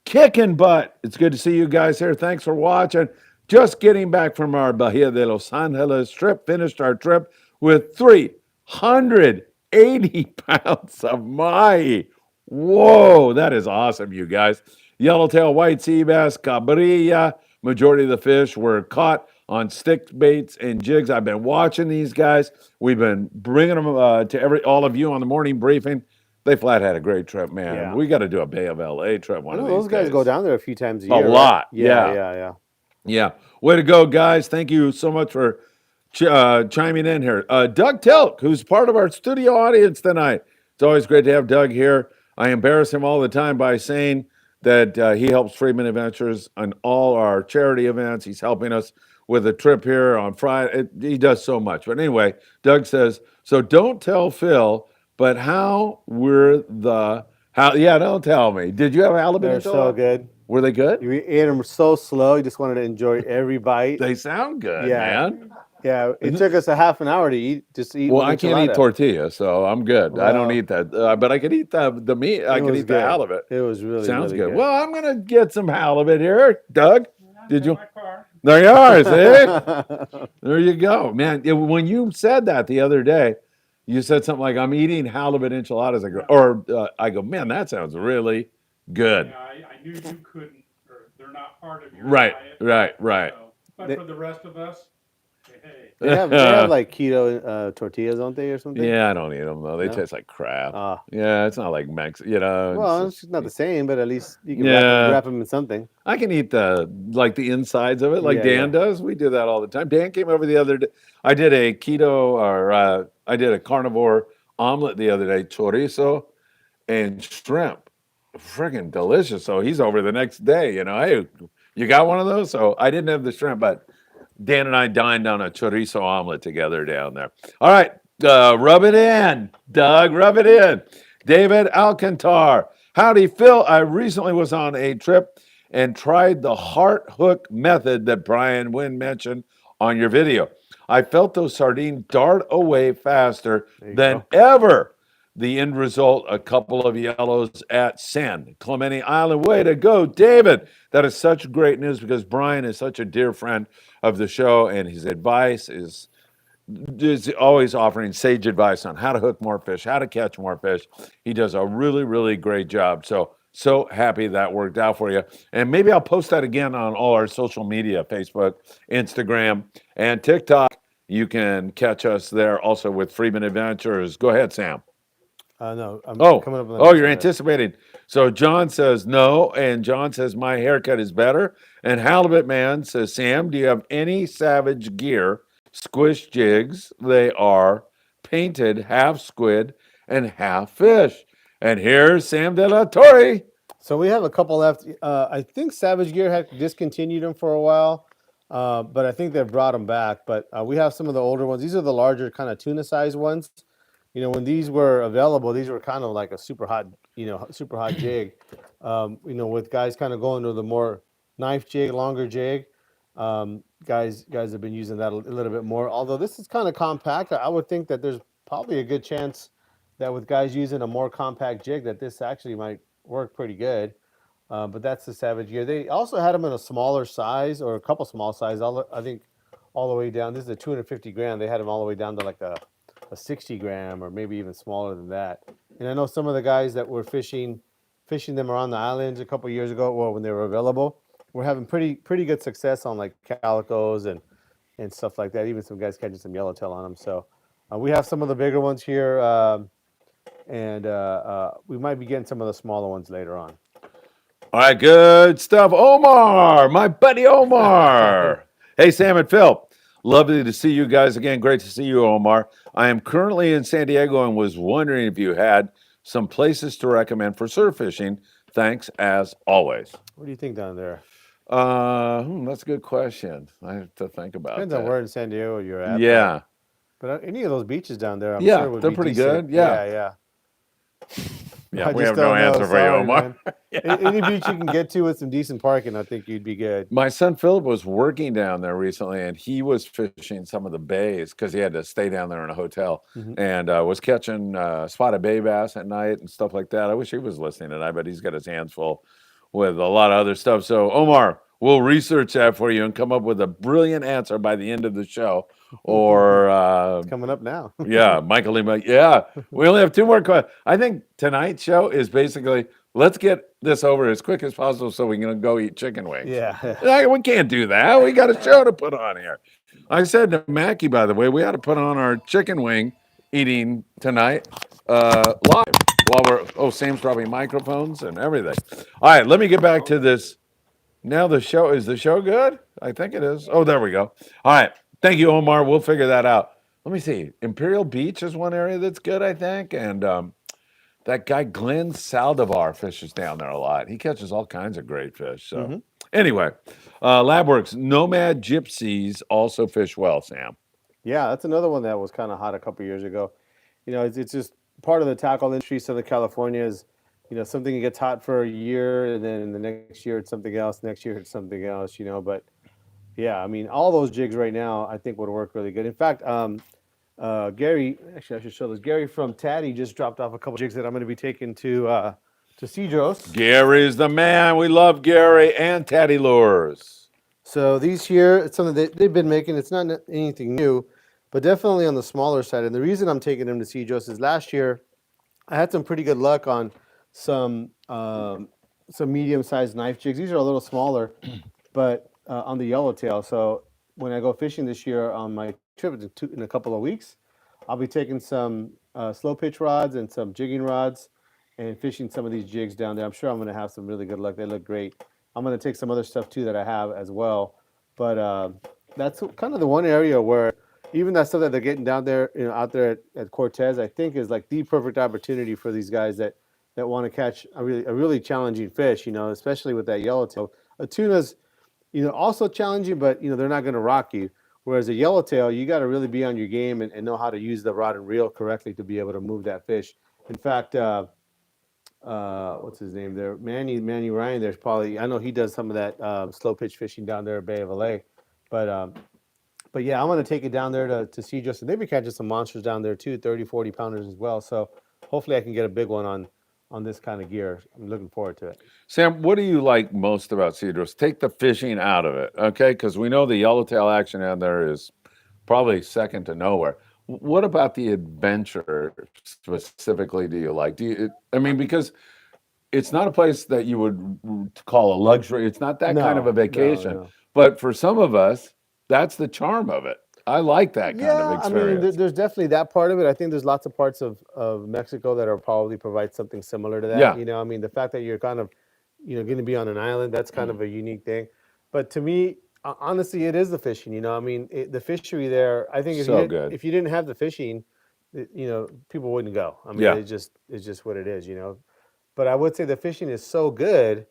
Kicking butt. It's good to see you guys here. Thanks for watching. Just getting back from our Bahia de Los Angeles trip. Finished our trip with 380 pounds of mahi. Whoa, that is awesome, you guys. Yellowtail, white sea bass, cabrilla. Majority of the fish were caught on stick baits and jigs. I've been watching these guys. We've been bringing them to all of you on the morning briefing. They flat had a great trip, man. Yeah. We got to do a Bay of LA trip one of these those guys days. go down there a few times a year. A lot. Right? Yeah. Yeah. Way to go, guys. Thank you so much for chiming in here. Doug Tilk, who's part of our studio audience tonight. It's always great to have Doug here. I embarrass him all the time by saying that he helps Friedman Adventures on all our charity events. He's helping us with a trip here on Friday. He does so much. But anyway, Doug says, so don't tell Phil, but don't tell me. Did you have halibut? They're so good. Were they good? You ate them so slow. You just wanted to enjoy every bite. They sound good, Yeah. man. Yeah, it took us a half an hour to eat. Just to eat. Well, one I can't eat enchilada. tortilla, so I'm good. I don't Well, eat that, but I could eat the meat. I It could was eat the good. halibut. It was really Sounds really good. good. Well, I'm gonna get some halibut here, Doug. Did you? My car. There you are. See, there you go, man. When you said that the other day, you said something like, "I'm eating halibut enchiladas." I go, man, that sounds really good. Yeah, I knew you couldn't, or they're not part of your Right, diet. right. So, but They- for the rest of us, hey, they have like keto tortillas, don't they, or something? Yeah, I don't eat them though. They No? taste like crap. Ah, Yeah, it's not like Mex. You know. well, it's it's not the same, but at least you can Yeah. wrap them in something. I can eat the insides of it, like Yeah, Dan yeah. does. We do that all the time. Dan came over the other day. I did a keto or I did a carnivore omelet the other day, chorizo and shrimp. Friggin' delicious. So he's over the next day. Hey, you got one of those? So I didn't have the shrimp, but Dan and I dined on a chorizo omelet together down there. All right, rub it in, Doug. Rub it in. David Alcantar. Howdy, Phil. I recently was on a trip and tried the heart hook method that Brian Wynn mentioned on your video. I felt those sardines dart away faster There you than ever. The end result, a couple of yellows at San Clemente Island. Way to go, David. That is such great news because Brian is such a dear friend of the show, and his advice is always offering sage advice on how to hook more fish, how to catch more fish. He does a really, really great job. So happy that worked out for you. And maybe I'll post that again on all our social media, Facebook, Instagram, and TikTok. You can catch us there also with Friedman Adventures. Go ahead, Sam. No, I'm Oh, coming up. On the oh, next you're one. anticipating. So John says no, and John says my haircut is better. And Halibut Man says, Sam, do you have any Savage Gear squish jigs? They are painted half squid and half fish. And here's Sam de la Torre. So we have a couple left. I think Savage Gear had discontinued them for a while, but I think they've brought them back. But we have some of the older ones. These are the larger kind of tuna size ones. When these were available, these were kind of like a super hot jig. With guys kind of going to the more knife jig, longer jig. Guys have been using that a little bit more. Although this is kind of compact, I would think that there's probably a good chance that with guys using a more compact jig, that this actually might work pretty good. But that's the Savage Gear. They also had them in a smaller size or a couple small sizes. I think all the way down. This is a 250 gram. They had them all the way down to like a 60 gram or maybe even smaller than that. And I know some of the guys that were fishing them around the islands a couple years ago, well, when they were available, were having pretty good success on like calicos and stuff like that. Even some guys catching some yellowtail on them. So we have some of the bigger ones here, and we might be getting some of the smaller ones later on. All right, good stuff. Omar, my buddy Omar. Hey, Sam and Phil. Lovely to see you guys again. Great to see you, Omar. I am currently in San Diego and was wondering if you had some places to recommend for surf fishing. Thanks, as always. What do you think down there? That's a good question. I have to think about Depends that. on where in San Diego you're at. Yeah. But any of those beaches down there, I'm Yeah, sure would they're be pretty decent. good. Yeah. Yeah. Yeah, I we just have no don't know. answer for you, Sorry, Omar. man. Any beach you can get to with some decent parking, I think you'd be good. My son Philip was working down there recently, and he was fishing some of the bays because he had to stay down there in a hotel, and was catching spotted bay bass at night and stuff like that. I wish he was listening tonight, but he's got his hands full with a lot of other stuff. So, Omar, we'll research that for you and come up with a brilliant answer by the end of the show. Or It's coming up now. yeah, Michael Lima. Yeah, we only have two more questions. I think tonight's show is basically let's get this over as quick as possible so we can go eat chicken wings. Yeah. We can't do that. We got a show to put on here. I said to Mackie, by the way, we ought to put on our chicken wing eating tonight live while Sam's dropping microphones and everything. All right, let me get back to this. Now is the show good? I think it is. Oh, there we go. All right. Thank you, Omar. We'll figure that out. Let me see. Imperial Beach is one area that's good, I think. And that guy, Glenn Saldivar, fishes down there a lot. He catches all kinds of great fish. So anyway, Labworks, Nomad Gypsies also fish well, Sam. Yeah, that's another one that was kind of hot a couple years ago. It's just part of the tackle industry. Southern California is, something gets hot for a year, and then the next year it's something else. Next year it's something else. But Yeah, I mean, all those jigs right now, I think would work really good. In fact, Gary, actually, I should show this. Gary from Taddy just dropped off a couple jigs that I'm going to be taking to Cedros. Gary's the man. We love Gary and Teddy Lures. So these here, it's something that they've been making. It's not anything new, but definitely on the smaller side. And the reason I'm taking them to Cedros is last year I had some pretty good luck on some medium-sized knife jigs. These are a little smaller, but on the Yellowtail. So when I go fishing this year on my trip in a couple of weeks, I'll be taking some slow pitch rods and some jigging rods and fishing some of these jigs down there. I'm sure I'm going to have some really good luck. They look great. I'm going to take some other stuff too that I have as well. But that's kind of the one area where even that stuff that they're getting down there, out there at Cortez, I think is like the perfect opportunity for these guys that want to catch a really challenging fish, especially with that yellowtail. A tuna's, also challenging, but they're not going to rock you. Whereas a yellowtail, you got to really be on your game and know how to use the rod and reel correctly to be able to move that fish. In fact, what's his name there? Manny Ryan. There's probably, I know he does some of that slow pitch fishing down there at Bay of LA, but yeah, I'm going to take it down there to Cedros, and they've been catching some monsters down there too, 30, 40 pounders as well. So hopefully I can get a big one on this kind of gear. I'm looking forward to it. Sam, what do you like most about Cedros? Take the fishing out of it, okay? Because we know the yellowtail action down there is probably second to nowhere. What about the adventure specifically do you like? Because it's not a place that you would call a luxury. It's not that kind of a vacation. No. But for some of us, that's the charm of it. I like that kind of experience. I mean, there's definitely that part of it. I think there's lots of parts of Mexico that are probably provide something similar to that. Yeah. I mean, the fact that you're kind of, going to be on an island, that's kind of a unique thing. But to me, honestly, it is the fishing. I mean, the fishery there. I think if you didn't have the fishing, people wouldn't go. I mean, it's just what it is. But I would say the fishing is so good.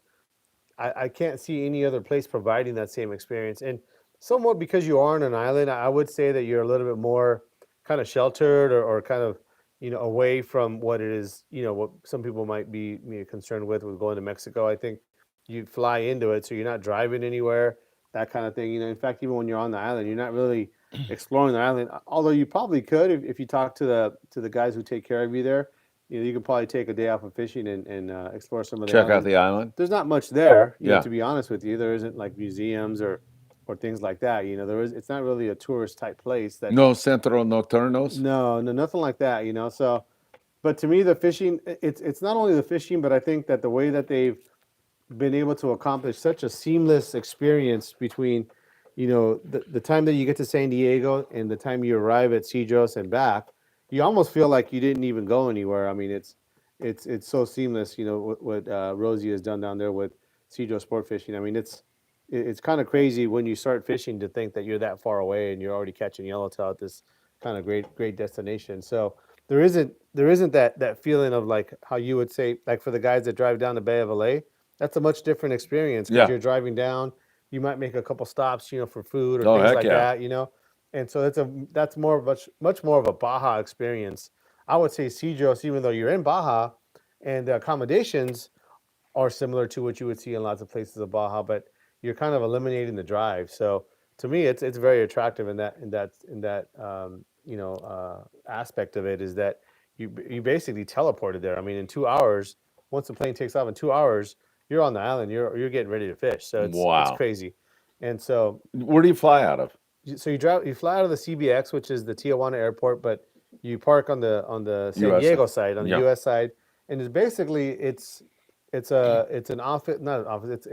I can't see any other place providing that same experience. And somewhat because you are on an island, I would say that you're a little bit more kind of sheltered or kind of, away from what it is, what some people might be concerned with going to Mexico. I think you fly into it, so you're not driving anywhere, that kind of thing. In fact, even when you're on the island, you're not really exploring the island, although you probably could if you talk to the guys who take care of you there. You can probably take a day off of fishing and explore some of the Check out the island. There's not much there, to be honest with you. There isn't like museums or things like that. It's not really a tourist type place. No centro nocturnos? No, nothing like that, So, but to me, the fishing, it's not only the fishing, but I think that the way that they've been able to accomplish such a seamless experience between, the time that you get to San Diego and the time you arrive at Cedros and back, you almost feel like you didn't even go anywhere. I mean, it's so seamless. What Rosie has done down there with Cedros Sport Fishing. I mean, it's kind of crazy when you start fishing to think that you're that far away and you're already catching yellowtail at this kind of great destination. So there isn't that feeling of like how you would say, like for the guys that drive down the Bay of LA, that's a much different experience because you're driving down. You might make a couple stops, for food or things like that, And so that's much more of a Baja experience. I would say Cedros, even though you're in Baja, and the accommodations are similar to what you would see in lots of places of Baja, but you're kind of eliminating the drive. So to me, it's very attractive in that aspect of it is that you basically teleported there. I mean, in 2 hours, once the plane takes off in 2 hours, you're on the island. You're getting ready to fish. So it's crazy. And so where do you fly out of? So you fly out of the CBX, which is the Tijuana airport, but you park on the San Diego side, on the U.S. side, and it's basically it's an office, not an office.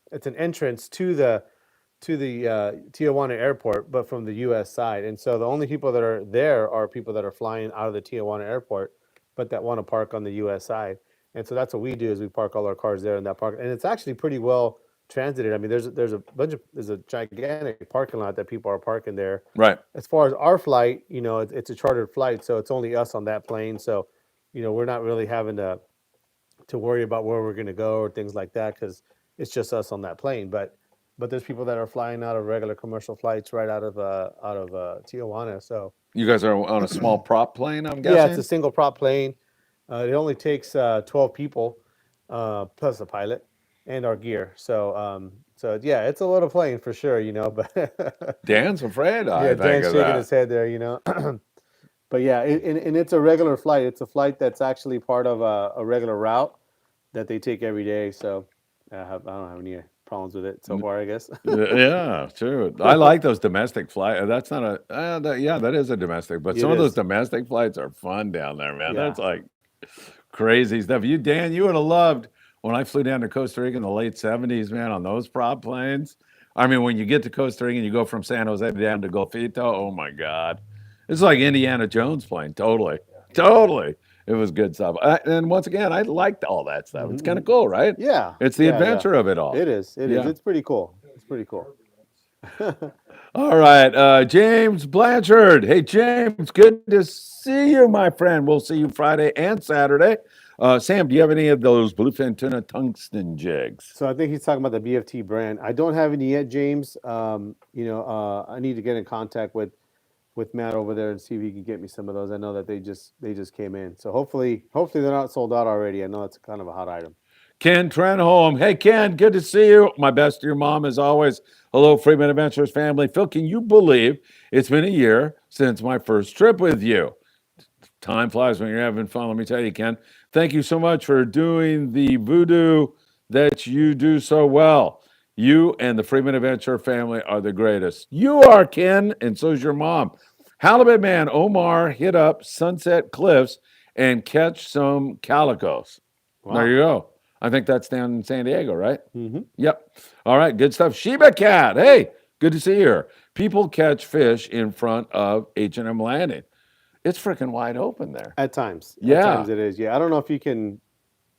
It's an entrance to the Tijuana airport, but from the U.S. side. And so the only people that are there are people that are flying out of the Tijuana airport, but that want to park on the U.S. side. And so that's what we do is we park all our cars there in that park, and it's actually pretty well transited. I mean, there's a gigantic parking lot that people are parking there. Right. As far as our flight, it's a chartered flight, so it's only us on that plane. So, we're not really having to worry about where we're going to go or things like that because it's just us on that plane. But there's people that are flying out of regular commercial flights right out of Tijuana. So you guys are on a small prop plane, I'm guessing. Yeah, it's a single prop plane. It only takes 12 people plus a pilot and our gear. So So yeah, it's a lot of playing for sure, but Dan's afraid, I yeah, think, Dan's of shaking that. his head there, But yeah, and it's a regular flight. It's a flight that's actually part of a regular route that they take every day. So I don't have any problems with it so far, I guess. Yeah, true. I like those domestic flights. That's not yeah, that is a domestic. But It some of those is. domestic flights are fun down there, man. Yeah. That's like crazy stuff. Dan, you would have loved when I flew down to Costa Rica in the late 70s, man, on those prop planes. I mean, when you get to Costa Rica and you go from San Jose down to Golfito, oh my God. It's like Indiana Jones plane. Totally. Totally. It was good stuff. And once again, I liked all that stuff. It's kind of cool, right? Yeah. It's the Yeah, adventure of it all. It is. It is. Yeah. It's pretty cool. It's pretty cool. All right. James Blanchard. Hey, James, good to see you, my friend. We'll see you Friday and Saturday. Sam, do you have any of those bluefin tuna tungsten jigs? So I think he's talking about the BFT brand. I don't have any yet, James. I need to get in contact with Matt over there and see if he can get me some of those. I know that they just came in. So hopefully they're not sold out already. I know it's kind of a hot item. Ken Trenholm. Hey, Ken, good to see you. My best to your mom, as always. Hello, Friedman Adventures family. Phil, can you believe it's been a year since my first trip with you? Time flies when you're having fun. Let me tell you, Ken. Thank you so much for doing the voodoo that you do so well. You and the Friedman Adventure family are the greatest. You are, Ken, and so's your mom. Halibut man Omar hit up Sunset Cliffs and catch some calicos. Wow. There you go. I think that's down in San Diego, right? Mm-hmm. Yep. All right, good stuff. Sheba Cat. Hey, good to see you here. People catch fish in front of H&M Landing. It's freaking wide open there. At times. Yeah. At times it is. Yeah. I don't know if you can.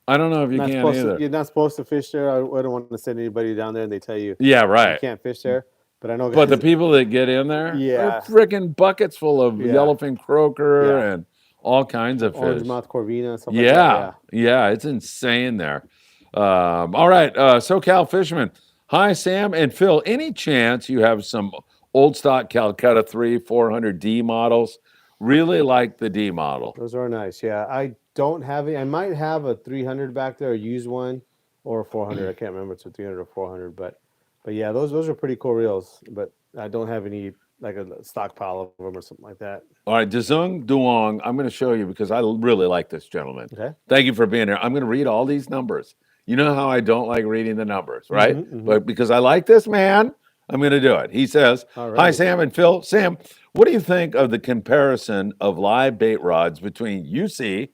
I don't know if you can either. You're not supposed to fish there. I don't want to send anybody down there and they tell you Yeah, you right. can't fish there. But I know. But the guys- people that get in there, Yeah. are freaking buckets full of Yeah. yellowfin croaker Yeah. and all kinds of Orange fish. mouth corvina, stuff like that. Yeah, it's insane there. All right, SoCal Fisherman. Hi, Sam and Phil. Any chance you have some old stock Calcutta 400D models? Really like the D model. Those are nice. Yeah, I don't have it. I might have a 300 back there, a used one, or a 400. I can't remember if it's a 300 or 400, but yeah, those are pretty cool reels. But I don't have any like a stockpile of them or something like that. All right, Dzung Duong, I'm going to show you because I really like this gentleman. Okay. Thank you for being here. I'm going to read all these numbers. You know how I don't like reading the numbers, right? But because I like this man, I'm going to do it. He says, All right. Hi, Sam and Phil. Sam, what do you think of the comparison of live bait rods between UC,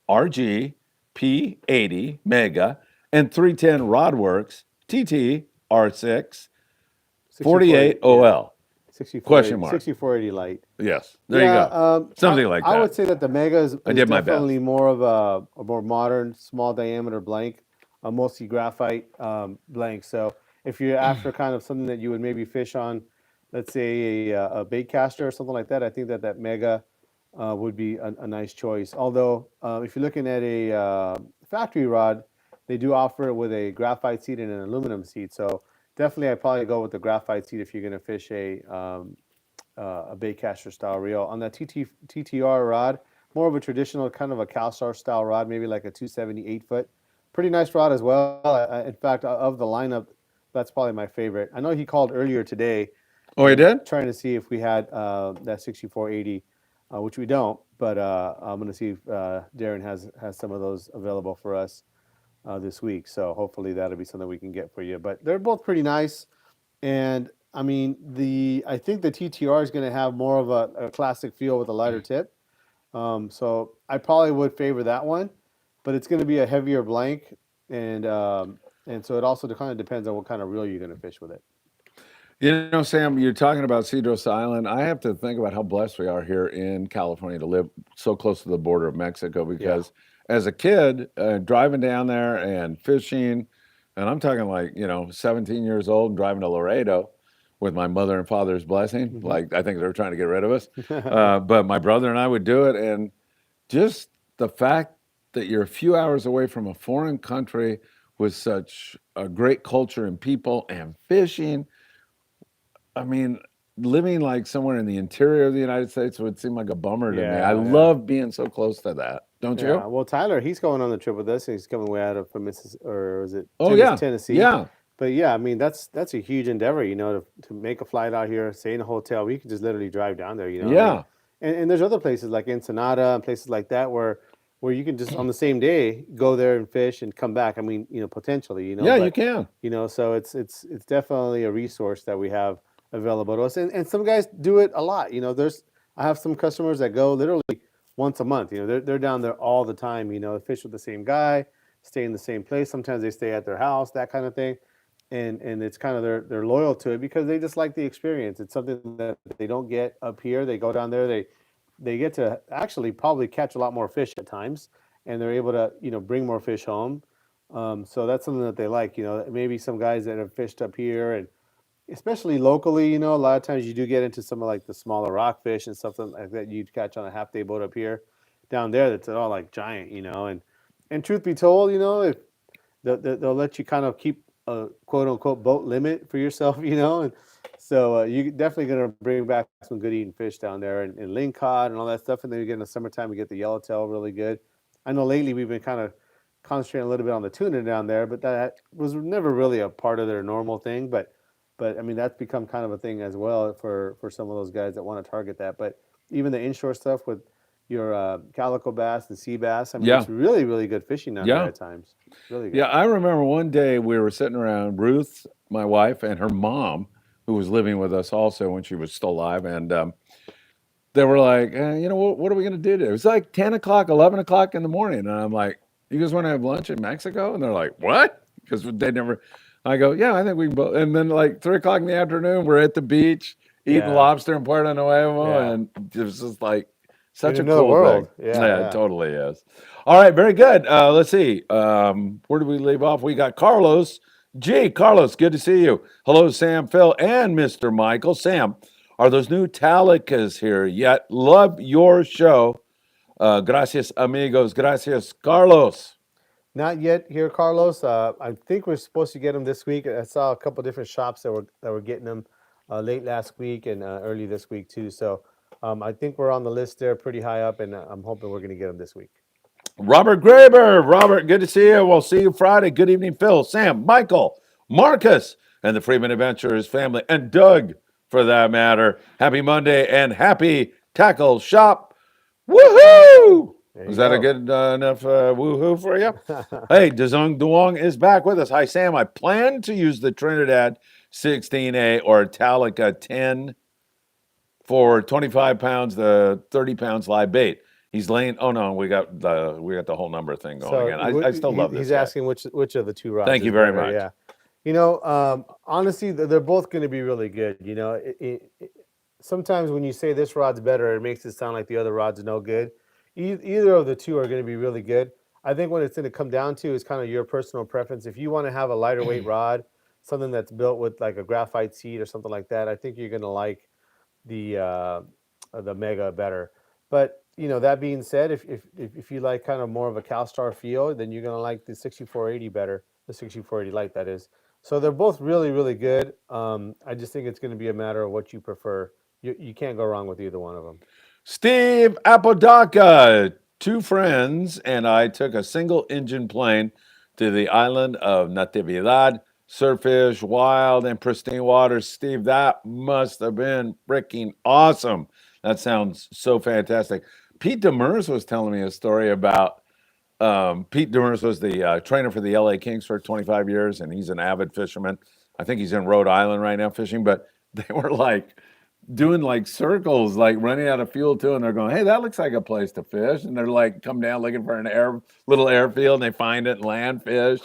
RG, P80, Mega, and 310 Rodworks, TT, R6, 48 OL? 6480 light. Yes, there you go. Something like that. I would say that the Mega is did my best. definitely more of a more modern, small diameter blank, mostly graphite blank. So if you're after kind of something that you would maybe fish on, let's say a bait caster or something like that, I think that Mega would be a nice choice. Although if you're looking at a factory rod, they do offer it with a graphite seat and an aluminum seat. So definitely, I'd probably go with the graphite seat if you're going to fish a bait caster style reel. On that TTR rod, more of a traditional kind of a CalStar style rod, maybe like a 278 foot. Pretty nice rod as well. In fact, of the lineup, that's probably my favorite. I know he called earlier today. Oh, he did? Trying to see if we had that 6480, which we don't. But I'm going to see if Darren has some of those available for us this week. So hopefully that'll be something we can get for you. But they're both pretty nice. And I mean, I think the TTR is going to have more of a classic feel with a lighter tip. So I probably would favor that one, but it's going to be a heavier blank. And so it also kind of depends on what kind of reel you're going to fish with it. You know, Sam, you're talking about Cedros Island. I have to think about how blessed we are here in California to live so close to the border of Mexico because as a kid, driving down there and fishing, and I'm talking like, 17 years old and driving to Laredo with my mother and father's blessing. Like, I think they were trying to get rid of us. But my brother and I would do it. And just the fact that you're a few hours away from a foreign country with such a great culture and people and fishing, I mean, living like somewhere in the interior of the United States would seem like a bummer to me. I love being so close to that. Don't you? Well, Tyler, he's going on the trip with us. He's coming way out of from Mississippi, or is it Tennessee? Tennessee? Yeah. but yeah, I mean that's a huge endeavor, to make a flight out here, stay in a hotel. We can just literally drive down there, Yeah. and there's other places like Ensenada and places like that where you can just on the same day go there and fish and come back. I mean, potentially, Yeah, you but can. so it's definitely a resource that we have available to us, and some guys do it a lot. I have some customers that go literally once a month. They're down there all the time. Fish with the same guy, stay in the same place. Sometimes they stay at their house, that kind of thing, and it's kind of they're loyal to it because they just like the experience. It's something that they don't get up here. They go down there, they get to actually probably catch a lot more fish at times, and they're able to bring more fish home. So that's something that they like. Maybe some guys that have fished up here, and especially locally, a lot of times you do get into some of like the smaller rockfish and something like that you'd catch on a half day boat up here. Down there, that's all like giant, and truth be told, if they'll let you kind of keep a quote unquote boat limit for yourself, and so you're definitely going to bring back some good eating fish down there, and lingcod and all that stuff. And then you get in the summertime, we get the yellowtail really good. I know lately we've been kind of concentrating a little bit on the tuna down there, but that was never really a part of their normal thing. But I mean, that's become kind of a thing as well for some of those guys that want to target that. But even the inshore stuff with your calico bass and sea bass, I mean, it's really, really good fishing down there at times. Really good. Yeah, I remember one day we were sitting around, Ruth, my wife, and her mom, who was living with us also when she was still alive, and they were like, what are we going to do today? It was like 10 o'clock, 11 o'clock in the morning, and I'm like, you guys want to have lunch in Mexico? And they're like, what? Because they never... I go, yeah, I think we can both. And then like 3 o'clock in the afternoon, we're at the beach eating lobster in Puerto Nuevo, and it was just like such a cool world. thing. Yeah, it totally is. All right, very good. Let's see. Where did we leave off? We got Carlos. Carlos, good to see you. Hello, Sam, Phil, and Mr. Michael. Sam, are those new Talicas here yet? Love your show. Gracias, amigos. Gracias, Carlos. Not yet here, Carlos. I think we're supposed to get them this week. I saw a couple different shops that were getting them late last week and early this week too. So I think we're on the list there, pretty high up, and I'm hoping we're going to get them this week. Robert Graber. Robert, good to see you. We'll see you Friday. Good evening, Phil, Sam, Michael, Marcus, and the Friedman Adventures family, and Doug, for that matter. Happy Monday and happy tackle shop. Woohoo! Was that a good enough woohoo for you? Hey, Dezong Duong is back with us. Hi, Sam. I plan to use the Trinidad 16A or Talica 10 for 25 pounds to 30 pounds live bait. He's laying. Oh no, we got the whole number thing going again. I still love this. He's guy. asking which of the two rods. Thank you very much. Yeah, honestly, they're both going to be really good. Sometimes when you say this rod's better, it makes it sound like the other rod's no good. Either of the two are going to be really good. I think what it's going to come down to is kind of your personal preference. If you want to have a lighter weight rod, something that's built with like a graphite seat or something like that, I think you're going to like the Mega better. But that being said, if you like kind of more of a CalStar feel, then you're going to like the 6480 better, the 6480 Lite, that is. So they're both really, really good. I just think it's going to be a matter of what you prefer. You can't go wrong with either one of them. Steve Apodaca, 2 friends, and I took a single engine plane to the island of Natividad, surffish, wild, and pristine waters. Steve, that must have been freaking awesome. That sounds so fantastic. Pete Demers was telling me a story about Pete Demers was the trainer for the LA Kings for 25 years, and he's an avid fisherman. I think he's in Rhode Island right now fishing, but they were like doing like circles, like running out of fuel too, and they're going, hey, that looks like a place to fish, and they're like come down looking for an little airfield, and they find it and land fish.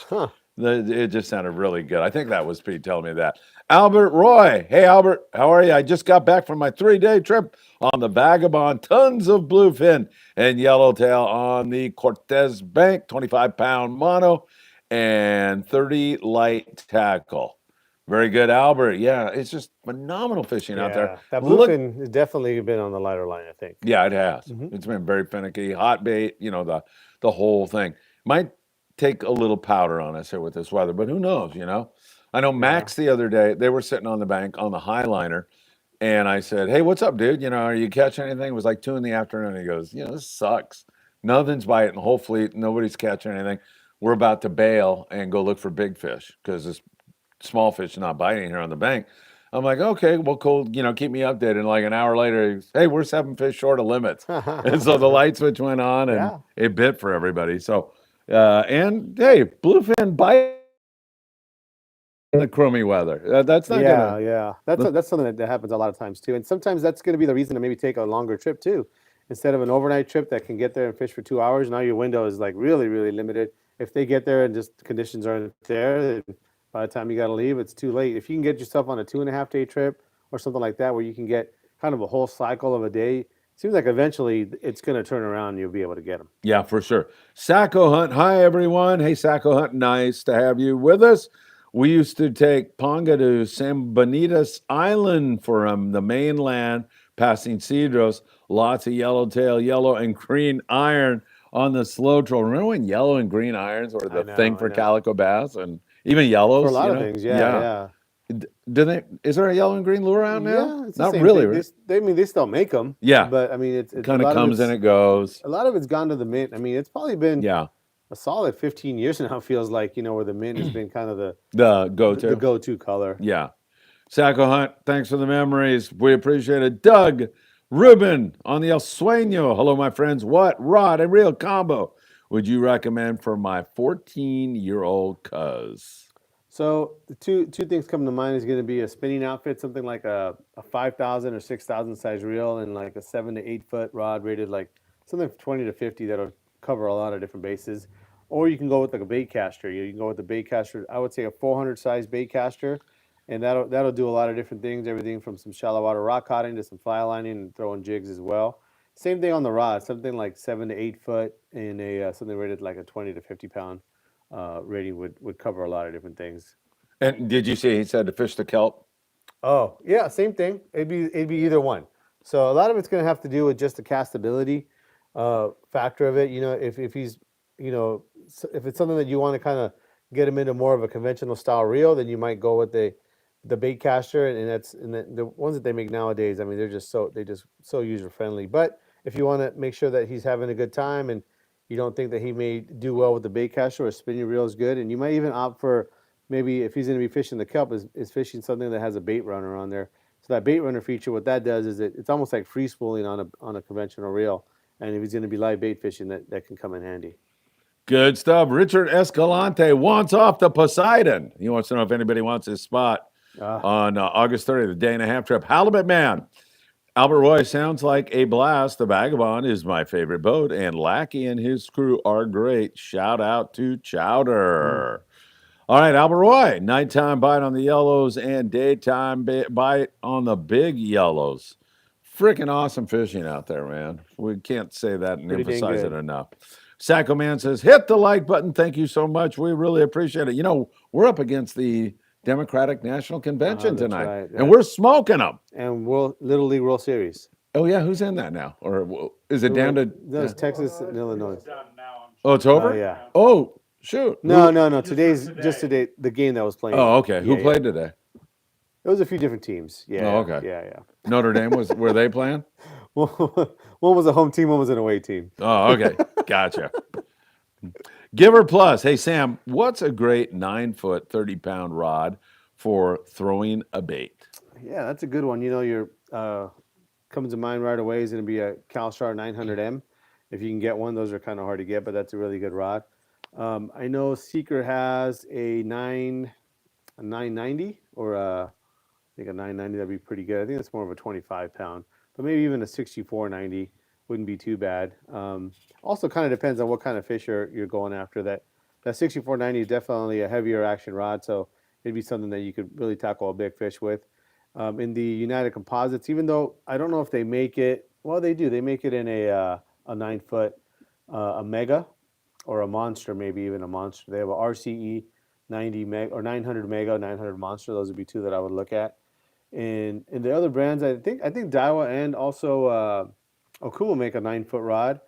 It just sounded really good. I think that was Pete telling me that. Albert Roy. Hey, Albert, how are you? I just got back from my 3-day trip on the Vagabond. Tons of bluefin and yellowtail on the Cortez Bank, 25-pound mono and 30 light tackle. Very good, Albert. Yeah, it's just phenomenal fishing out there. That bluefin has definitely been on the lighter line, I think. Yeah, it has. It's been very finicky. Hot bait, the whole thing. Might take a little powder on us here with this weather, but who knows, I know Max the other day, they were sitting on the bank on the Highliner, and I said, hey, what's up, dude? Are you catching anything? It was like 2 PM. He goes, this sucks. Nothing's biting, the whole fleet, nobody's catching anything. We're about to bail and go look for big fish because it's small fish not biting here on the bank. I'm like, okay, well, cool. Keep me updated. And like an hour later, hey, we're 7 fish short of limits. And so the light switch went on, and Yeah. it bit for everybody. So, and hey, bluefin bite in the crummy weather. That's not gonna. Yeah. That's something that happens a lot of times too. And sometimes that's going to be the reason to maybe take a longer trip too. Instead of an overnight trip that can get there and fish for 2 hours, now your window is like really, really limited. If they get there and just conditions aren't there, then by the time you got to leave, it's too late. If you can get yourself on a 2.5 day trip or something like that, where you can get kind of a whole cycle of a day, it seems like eventually it's going to turn around and you'll be able to get them. Yeah, for sure. Sacco Hunt. Hi, everyone. Hey, Sacco Hunt. Nice to have you with us. We used to take Ponga to San Bonitas Island from the mainland, passing Cedros. Lots of yellowtail, yellow and green iron on the slow troll. Remember when yellow and green irons were the thing for calico bass and even yellows? For a lot of things, yeah. Do they? Is there a yellow and green lure out now? Yeah, it's Not the same really, thing. right? They still make them. Yeah. But I mean, it's Kind of comes and it goes. A lot of it's gone to the mint. I mean, it's probably been a solid 15 years now. It feels like, where the mint has been kind of the go-to color. Yeah. Sacco Hunt, thanks for the memories. We appreciate it. Doug Rubin on the El Sueño. Hello, my friends. What rod and reel combo would you recommend for my 14-year-old cuz? So the two things come to mind is going to be a spinning outfit, something like a 5,000 or 6,000 size reel, and like a 7 to 8 foot rod rated like something 20 to 50 that'll cover a lot of different bases. Or you can go with like a bait caster. You can go with the bait caster. I would say a 400 size bait caster, and that'll do a lot of different things. Everything from some shallow water rock caughting to some fly lining and throwing jigs as well. Same thing on the rod, something like 7 to 8 foot and something rated like a 20 to 50 pound rating would cover a lot of different things. And did you see he said to fish the kelp? Oh yeah, same thing. It'd be either one. So a lot of it's going to have to do with just the castability factor of it. If he's if it's something that you want to kind of get him into more of a conventional style reel, then you might go with the bait caster, and the ones that they make nowadays. I mean, they're just so user friendly. But if you want to make sure that he's having a good time and you don't think that he may do well with the bait caster, or a spinning reel is good, and you might even opt for maybe if he's going to be fishing the kelp is fishing something that has a bait runner on there. So that bait runner feature, what that does is it's almost like free spooling on a conventional reel. And if he's going to be live bait fishing, that can come in handy. Good stuff. Richard Escalante wants off the Poseidon. He wants to know if anybody wants his spot on August 30th, the day and a half trip. Halibut Man. Albert Roy sounds like a blast. The Vagabond is my favorite boat, and Lackey and his crew are great. Shout out to Chowder. All right, Albert Roy. Nighttime bite on the yellows and daytime bite on the big yellows. Freaking awesome fishing out there, man. We can't say that and emphasize it enough. Sacco Man says, hit the like button. Thank you so much. We really appreciate it. We're up against the Democratic National Convention tonight, right. And we're smoking them. And Little League World Series. Oh, yeah. Who's in that now? Or is it down to... No, it's Texas and Illinois. It's done now. Oh, it's over? Yeah. Oh, shoot. No. Just today, the game that was playing. Oh, okay. Who played today? It was a few different teams. Yeah. Oh, okay. Yeah. Notre Dame were they playing? One was a home team, one was an away team. Oh, okay. Gotcha. Giver Plus. Hey, Sam, what's a great 9-foot, 30-pound rod for throwing a bait? Yeah, that's a good one. Your comes to mind right away is going to be a CalStar 900M. If you can get one, those are kind of hard to get, but that's a really good rod. I know Seeker has a 990 or I think a 990. That'd be pretty good. I think it's more of a 25-pound, but maybe even a 6490 wouldn't be too bad. Also, kind of depends on what kind of fish you're going after. That 6490 is definitely a heavier action rod, so it'd be something that you could really tackle a big fish with. In the United Composites, even though I don't know if they make it, well, they do. They make it in a 9-foot, a mega or a monster, maybe even a monster. They have a RCE 90 meg or 900 mega, 900 monster. Those would be two that I would look at. And the other brands, I think Daiwa and also Okuma make a 9-foot rod,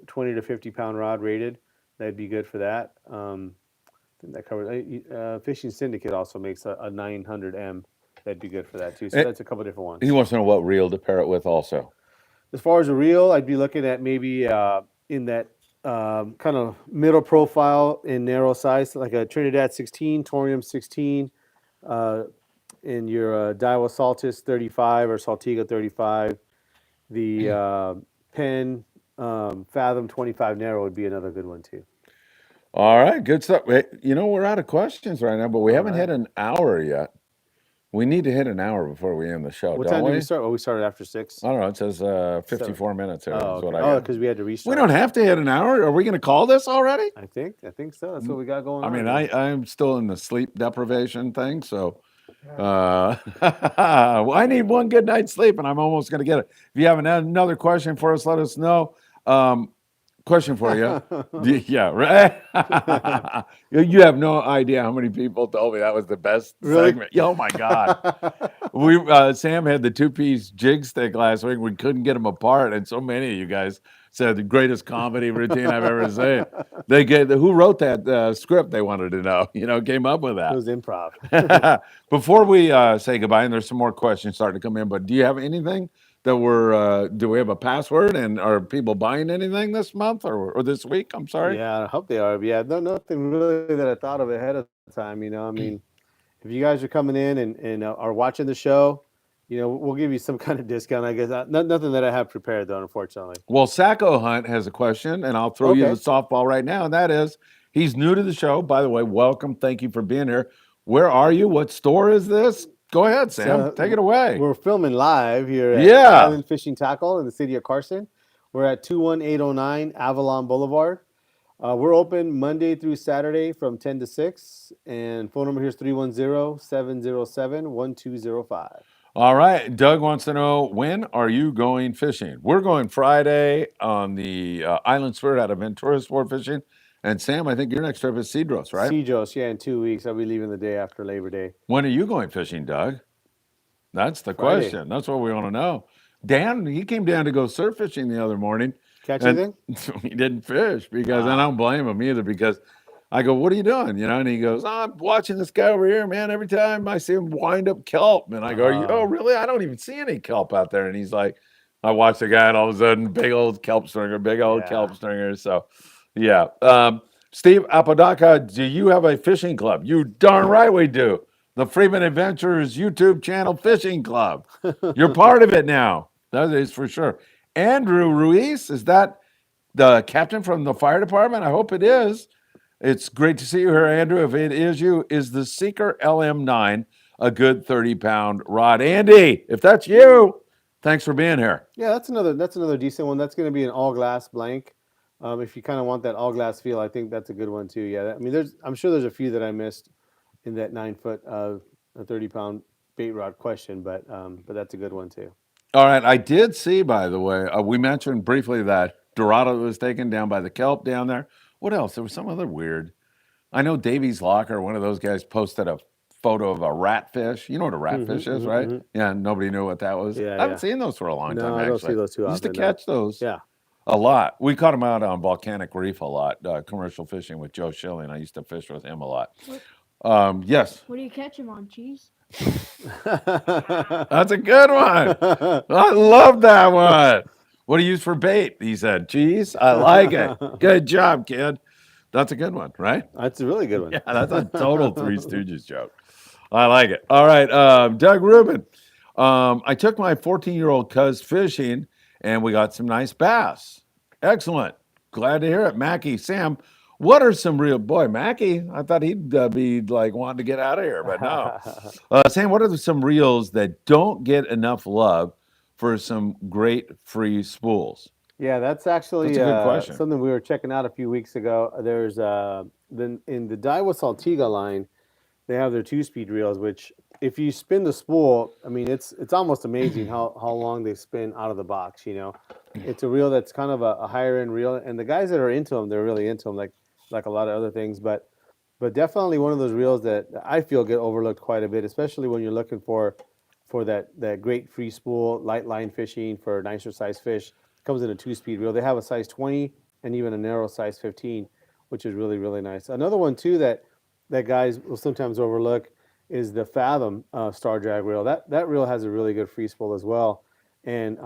20 to 50-pound rod rated. That'd be good for that. I think that covers. Fishing Syndicate also makes a 900M. That'd be good for that too. So that's a couple different ones. He wants to know what reel to pair it with also. As far as a reel, I'd be looking at maybe in that kind of middle profile in narrow size, like a Trinidad 16, Torium 16, in your Daiwa Saltis 35 or Saltiga 35. The Penn Fathom 25 narrow would be another good one too. All right, good stuff. We're out of questions right now, but we haven't hit an hour yet. We need to hit an hour before we end the show, What don't time we? did we start? Oh, we started after 6. I don't know. It says 54 minutes here. Oh, Is okay. what I got. Because we had to restart. We don't have to hit an hour. Are we going to call this already? I think so. That's what we got going on. I mean, I'm still in the sleep deprivation thing, so I need one good night's sleep, and I'm almost going to get it. If you have another question for us, let us know. Question for you. Yeah, right. You have no idea how many people told me that was the best segment. Oh my God. Sam had the 2-piece jig stick last week. We couldn't get them apart, and so many of you guys said the greatest comedy routine I've ever seen. Who wrote that script? They wanted to know. Came up with that. It was improv. Before we say goodbye, and there's some more questions starting to come in, but do you have anything that do we have a password, and are people buying anything this month or this week? I'm sorry. Yeah, I hope they are. Yeah, nothing really that I thought of ahead of time. I mean, if you guys are coming in and are watching the show, we'll give you some kind of discount, I guess. Nothing that I have prepared, though, unfortunately. Well, Sacco Hunt has a question, and I'll throw you the softball right now, and that is, he's new to the show. By the way, welcome. Thank you for being here. Where are you? What store is this? Go ahead, Sam. Take it away. We're filming live here at Island Fishing Tqckle in the city of Carson. We're at 21809 Avalon Boulevard. We're open Monday through Saturday from 10 to 6. And phone number here is 310-707-1205. All right. Doug wants to know, when are you going fishing? We're going Friday on the Island Spirit out of Ventura Sportfishing. And Sam, I think your next trip is Cedros, right? Cedros, yeah, in 2 weeks. I'll be leaving the day after Labor Day. When are you going fishing, Doug? That's the question. That's what we want to know. Dan, he came down to go surf fishing the other morning. Catch anything? He didn't fish because, and I don't blame him either, because I go, what are you doing? And he goes, I'm watching this guy over here, man. Every time I see him wind up kelp. And I go, oh, really? I don't even see any kelp out there. And he's like, I watch the guy, and all of a sudden, big old kelp stringer. So, yeah. Steve Apodaca, do you have a fishing club? You darn right we do. The Friedman Adventures YouTube channel fishing club. You're part of it now. That is for sure. Andrew Ruiz, is that the captain from the fire department? I hope it is. It's great to see you here, Andrew. If it is you, is the Seeker LM9 a good 30-pound rod? Andy, if that's you, thanks for being here. Yeah, that's another decent one. That's going to be an all glass blank. If you kind of want that all glass feel, I think that's a good one too. Yeah, I mean, I'm sure there's a few that I missed in that 9-foot, 30-pound bait rod question, but that's a good one too. All right, I did see, by the way, we mentioned briefly that Dorado was taken down by the kelp down there. What else? There was some other weird. I know Davies Locker, one of those guys, posted a photo of a ratfish. You know what a ratfish is, right? Yeah, nobody knew what that was. Yeah, I haven't seen those for a long time, actually. I don't see those too often. Used to catch those a lot. We caught them out on Volcanic Reef a lot, commercial fishing with Joe Schilling. I used to fish with him a lot. Yes. What do you catch them on, cheese? That's a good one. I love that one. What do you use for bait? He said, cheese. I like it. Good job, kid. That's a good one, right? That's a really good one. Yeah, that's a total Three Stooges joke. I like it. All right, Doug Rubin. I took my 14-year-old cuz fishing, and we got some nice bass. Excellent. Glad to hear it. Mackie, Sam, what are some real, boy, Mackie, I thought he'd be like wanting to get out of here, but no. Sam, what are some reels that don't get enough love for some great free spools? Yeah, that's actually a good question. Something we were checking out a few weeks ago. There's in the Daiwa Saltiga line, they have their 2-speed reels, which if you spin the spool, I mean, it's almost amazing how long they spin out of the box. It's a reel that's kind of a higher end reel, and the guys that are into them, they're really into them, like a lot of other things. But definitely one of those reels that I feel get overlooked quite a bit, especially when you're looking for that great free spool, light line fishing for nicer size fish. Comes in a 2-speed reel. They have a size 20 and even a narrow size 15, which is really, really nice. Another one too that guys will sometimes overlook is the Fathom Star Drag reel. That reel has a really good free spool as well. And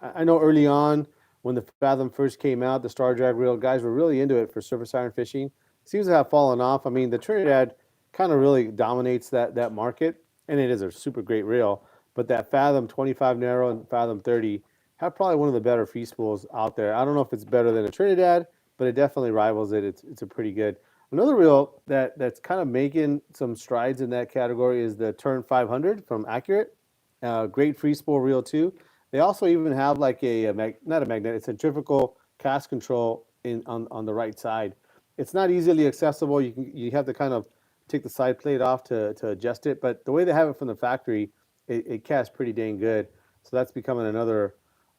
I know early on when the Fathom first came out, the Star Drag reel, guys were really into it for surface iron fishing. Seems to have fallen off. I mean, the Trinidad kind of really dominates that market, and it is a super great reel. But that Fathom 25 narrow and Fathom 30 have probably one of the better free spools out there. I don't know if it's better than a Trinidad, but it definitely rivals it. It's a pretty good. Another reel that's kind of making some strides in that category is the Turn 500 from Accurate. Great free spool reel too. They also even have like not a magnet, it's centrifugal cast control on the right side. It's not easily accessible. You have to kind of take the side plate off to adjust it. But the way they have it from the factory, it casts pretty dang good. So that's becoming another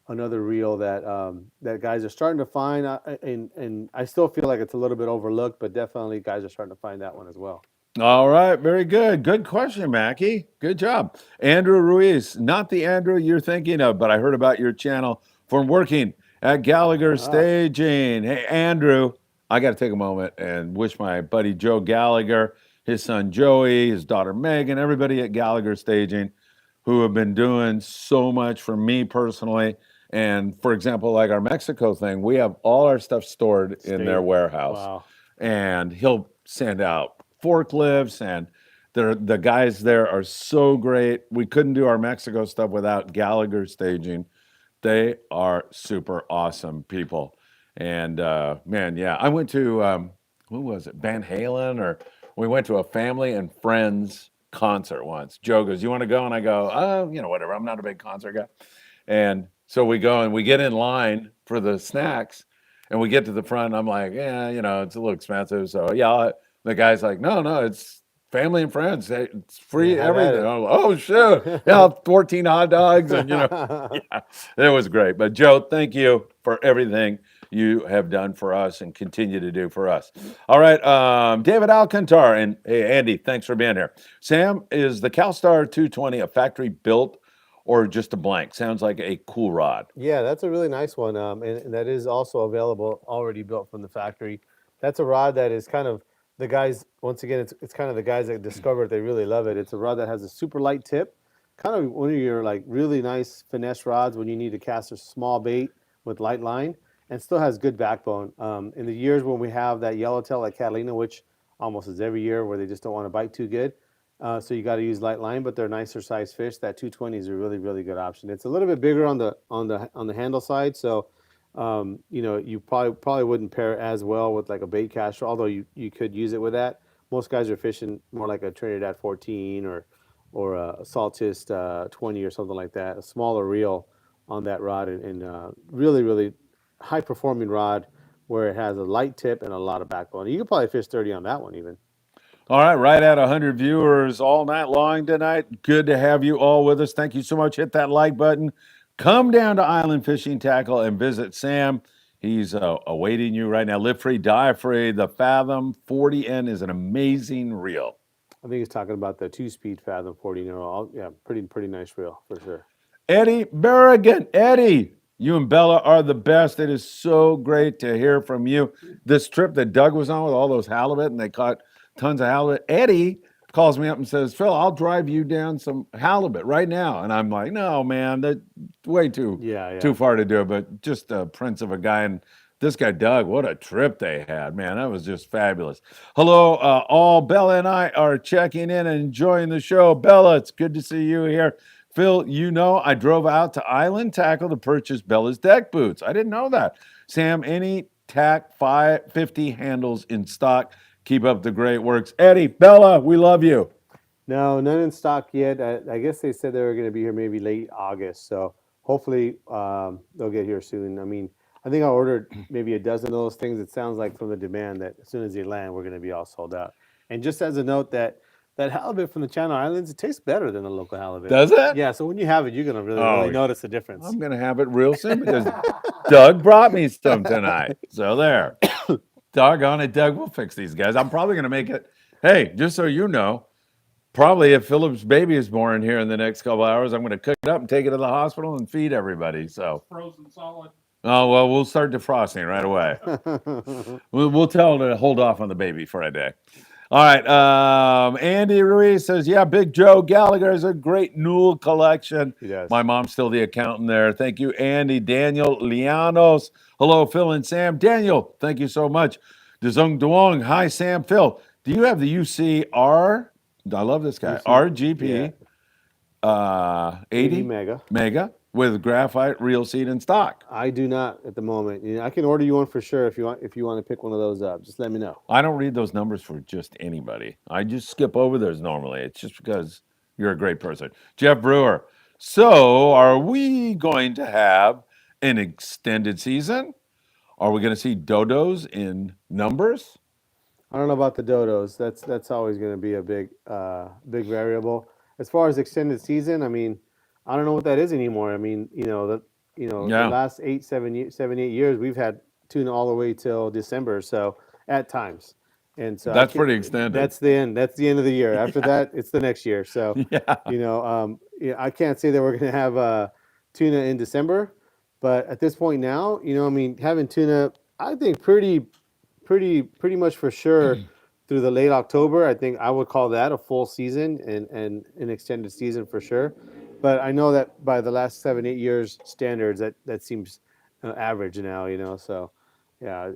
reel that guys are starting to find. And I still feel like it's a little bit overlooked, but definitely guys are starting to find that one as well. All right, very good. Good question, Mackie. Good job. Andrew Ruiz, not the Andrew you're thinking of, but I heard about your channel from working at Gallagher Staging. Hey, Andrew, I got to take a moment and wish my buddy Joe Gallagher, his son Joey, his daughter Megan, everybody at Gallagher Staging who have been doing so much for me personally. And for example, like our Mexico thing, we have all our stuff stored in their warehouse. Wow. And he'll send out forklifts, and the guys there are so great. We couldn't do our Mexico stuff without Gallagher Staging. They are super awesome people. And man, yeah, I went to who was it, Van Halen, or we went to a family and friends concert once. Joe goes, "You want to go?" And I go, whatever, I'm not a big concert guy. And so we go and we get in line for the snacks, and we get to the front, and I'm like, yeah, it's a little expensive. So yeah, the guy's like, no, it's family and friends. It's free, everything. Oh, shit. Yeah, 14 hot dogs. And, yeah, it was great. But Joe, thank you for everything you have done for us and continue to do for us. All right, David Alcantar, and hey, Andy, thanks for being here. Sam, is the CalStar 220 a factory built or just a blank? Sounds like a cool rod. Yeah, that's a really nice one. And that is also available, already built from the factory. That's a rod that is kind of the guys, once again, it's kind of the guys that discover it, they really love it. It's a rod that has a super light tip, kind of one of your like really nice finesse rods when you need to cast a small bait with light line, and still has good backbone. In the years when we have that yellowtail like Catalina, which almost is every year where they just don't want to bite too good, so you got to use light line, but they're nicer size fish. That 220 is a really, really good option. It's a little bit bigger on the handle side, so you probably wouldn't pair as well with like a bait caster, although you could use it with that. Most guys are fishing more like a Trinidad 14 or a Saltist 20 or something like that, a smaller reel on that rod, and really, really high performing rod where it has a light tip and a lot of backbone. You could probably fish 30 on that one even. All right at 100 viewers all night long tonight. Good to have you all with us. Thank you so much. Hit that like button. Come down to Island Fishing Tqckle and visit Sam. He's awaiting you right now. Live free, die free. The Fathom 40N is an amazing reel. I think he's talking about the 2-speed Fathom 40 narrow. Yeah, pretty nice reel for sure. Eddie Berrigan. Eddie, you and Bella are the best. It is so great to hear from you. This trip that Doug was on with all those halibut, and they caught tons of halibut. Eddie calls me up and says, "Phil, I'll drive you down some halibut right now." And I'm like, "No, man, that's way too far to do it." But just a prince of a guy. And this guy, Doug, what a trip they had, man. That was just fabulous. Hello, all. Bella and I are checking in and enjoying the show. Bella, it's good to see you here. Phil, I drove out to Island Tqckle to purchase Bella's deck boots. I didn't know that. Sam, any TAC 550 handles in stock? Keep up the great works. Eddie, Bella, we love you. No, none in stock yet. I guess they said they were going to be here maybe late August. So hopefully they'll get here soon. I mean, I think I ordered maybe a dozen of those things. It sounds like from the demand that as soon as they land, we're going to be all sold out. And just as a note, that halibut from the Channel Islands, it tastes better than the local halibut. Does it? Yeah, so when you have it, you're going to really notice the difference. I'm going to have it real soon because Doug brought me some tonight. So there. Doggone it, Doug, we'll fix these guys. I'm probably going to make it. Hey, just so you know, probably if Philip's baby is born here in the next couple hours, I'm going to cook it up and take it to the hospital and feed everybody. So Frozen solid. Oh, well, we'll start defrosting right away. We'll tell her to hold off on the baby for a day. All right. Andy Ruiz says, yeah, Big Joe Gallagher has a great Newell collection. Yes. My mom's still the accountant there. Thank you, Andy. Daniel Lianos. Hello, Phil and Sam. Daniel, thank you so much. Dzung Duong. Hi, Sam. Phil. Do you have the UCR? I love this guy. RGP 80 mega with graphite reel seat in stock. I do not at the moment. You know, I can order you one for sure if you want to pick one of those up. Just let me know. I don't read those numbers for just anybody. I just skip over those normally. It's just because you're a great person. Jeff Brewer. So, are we going to have an extended season? Are we going to see dodos in numbers? I don't know about the dodos. That's always going to be a big variable. As far as extended season, I mean, I don't know what that is anymore. I mean, the last 8 years we've had tuna all the way till December. So at times, and so that's pretty extended. That's the end. That's the end of the year. After that, it's the next year. So I can't say that we're going to have tuna in December, but at this point now, I mean, having tuna, I think pretty much for sure through the late October. I think I would call that a full season and an extended season for sure. But I know that by the last 7-8 years standards, that seems average now. So yeah,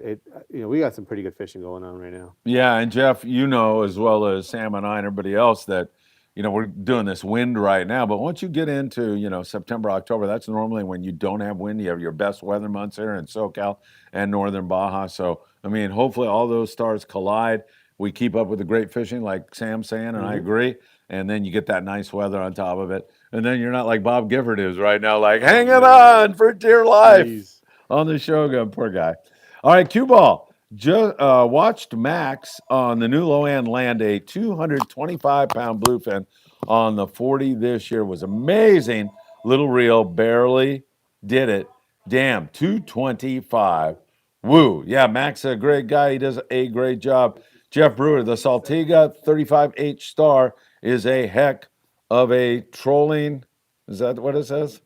we got some pretty good fishing going on right now. Yeah, and Jeff, as well as Sam and I and everybody else that we're doing this wind right now, but once you get into September, October, that's normally when you don't have wind. You have your best weather months here in SoCal and northern Baja. So I mean, hopefully all those stars collide. We keep up with the great fishing, like Sam's saying, and I agree. And then you get that nice weather on top of it. And then you're not like Bob Gifford is right now, like hanging on for dear life on the Shogun. Poor guy. All right, cue ball. Just watched Max on the new low-end land a 225-pound bluefin on the 40 this year. Was amazing. Little reel, barely did it. Damn, 225. Woo. Yeah, Max a great guy. He does a great job. Jeff Brewer, the Saltiga 35H Star is a heck of a trolling. Is that what it says?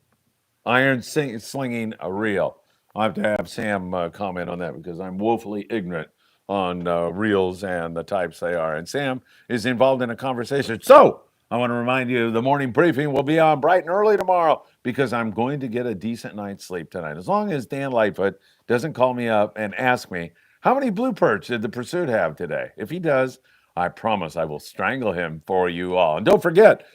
Iron slinging a reel. I'll have to have Sam comment on that because I'm woefully ignorant on reels and the types they are. And Sam is involved in a conversation. So I want to remind you the morning briefing will be on bright and early tomorrow because I'm going to get a decent night's sleep tonight. As long as Dan Lightfoot doesn't call me up and ask me, how many blue perch did the pursuit have today? If he does, I promise I will strangle him for you all. And don't forget,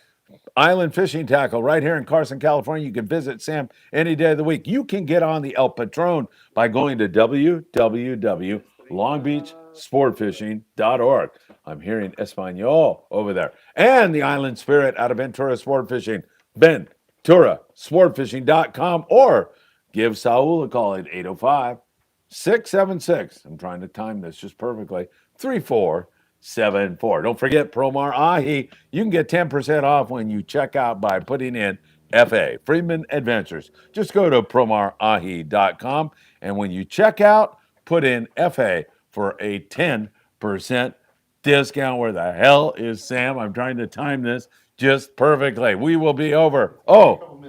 Island Fishing Tqckle right here in Carson, California. You can visit Sam any day of the week. You can get on the El Patron by going to www.longbeachsportfishing.org. I'm hearing Espanol over there. And the Island Spirit out of Ventura Sport Fishing, VenturaSportfishing.com, or give Saul a call at 805-676. I'm trying to time this just perfectly. 3474. Don't forget Promar Ahi. You can get 10% off when you check out by putting in FA, Friedman Adventures. Just go to promarahi.com, and when you check out, put in FA for a 10% discount. Where the hell is Sam? I'm trying to time this just perfectly. We will be over. Oh,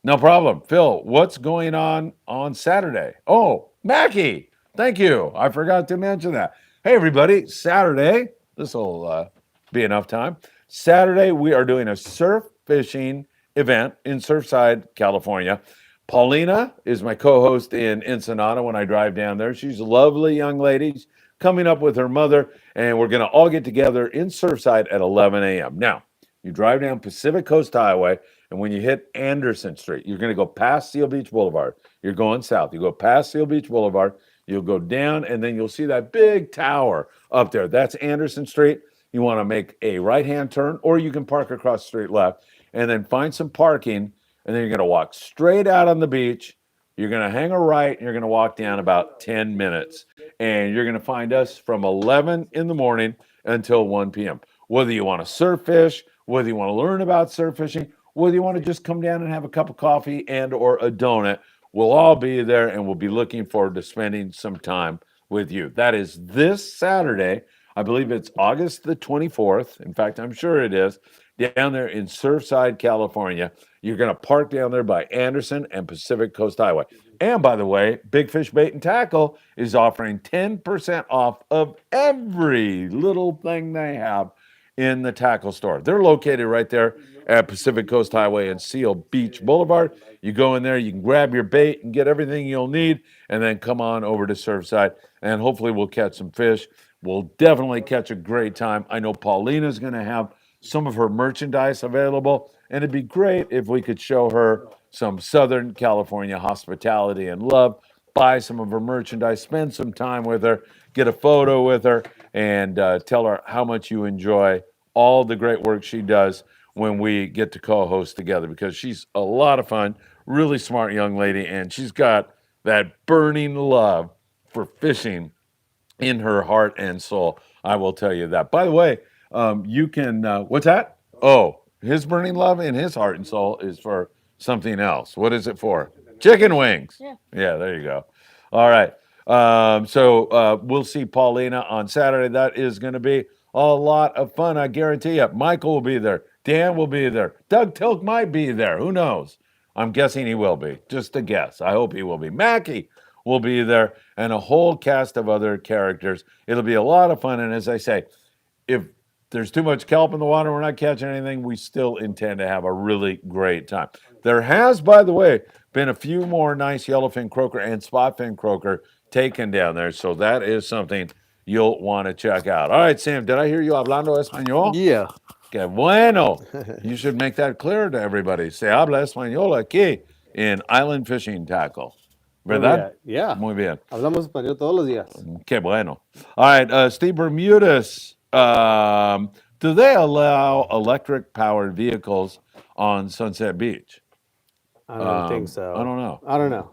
no problem. Phil, what's going on Saturday? Oh, Mackie. Thank you. I forgot to mention that. Hey, everybody. Saturday, this will be enough time. Saturday, we are doing a surf fishing event in Surfside, California. Paulina is my co-host in Ensenada when I drive down there. She's a lovely young lady. She's coming up with her mother, and we're going to all get together in Surfside at 11 a.m. Now, you drive down Pacific Coast Highway, and when you hit Anderson Street, you're going to go past Seal Beach Boulevard. You're going south. You go past Seal Beach Boulevard. You'll go down, and then you'll see that big tower up there. That's Anderson Street. You want to make a right-hand turn, or you can park across the street left, and then find some parking, and then you're going to walk straight out on the beach. You're going to hang a right, and you're going to walk down about 10 minutes. And you're going to find us from 11 in the morning until 1 p.m. Whether you want to surf fish, whether you want to learn about surf fishing, whether you want to just come down and have a cup of coffee and or a donut, we'll all be there, and we'll be looking forward to spending some time with you. That is this Saturday. I believe it's August the 24th. In fact, I'm sure it is. Down there in Surfside, California. You're going to park down there by Anderson and Pacific Coast Highway. And by the way, Big Fish Bait and Tackle is offering 10% off of every little thing they have in the tackle store. They're located right there at Pacific Coast Highway and Seal Beach Boulevard. You go in there, you can grab your bait and get everything you'll need, and then come on over to Surfside, and hopefully we'll catch some fish. We'll definitely catch a great time. I know Paulina's going to have some of her merchandise available, and it'd be great if we could show her some Southern California hospitality and love, buy some of her merchandise, spend some time with her, get a photo with her, and tell her how much you enjoy all the great work she does when we get to co-host together, because she's a lot of fun, really smart young lady, and she's got that burning love for fishing in her heart and soul. I will tell you that. By the way, you can, what's that? Oh, his burning love in his heart and soul is for something else. What is it for? Chicken wings. Yeah. Yeah, there you go. All right. So we'll see Paulina on Saturday. That is going to be a lot of fun, I guarantee you. Michael will be there. Dan will be there. Doug Tilk might be there. Who knows? I'm guessing he will be. Just a guess. I hope he will be. Mackie will be there, and a whole cast of other characters. It'll be a lot of fun. And as I say, if there's too much kelp in the water, we're not catching anything, we still intend to have a really great time. There has, by the way, been a few more nice yellowfin croaker and spotfin croaker taken down there. So that is something you'll want to check out. All right, Sam, did I hear you hablando español? Yeah. Que bueno. You should make that clear to everybody. Se habla español aquí in Island Fishing Tqckle. ¿Verdad? Yeah. Muy bien. Hablamos español todos los días. Que bueno. All right, Steve Bermudez. Do they allow electric-powered vehicles on Sunset Beach? I don't think so. I don't know. I don't know.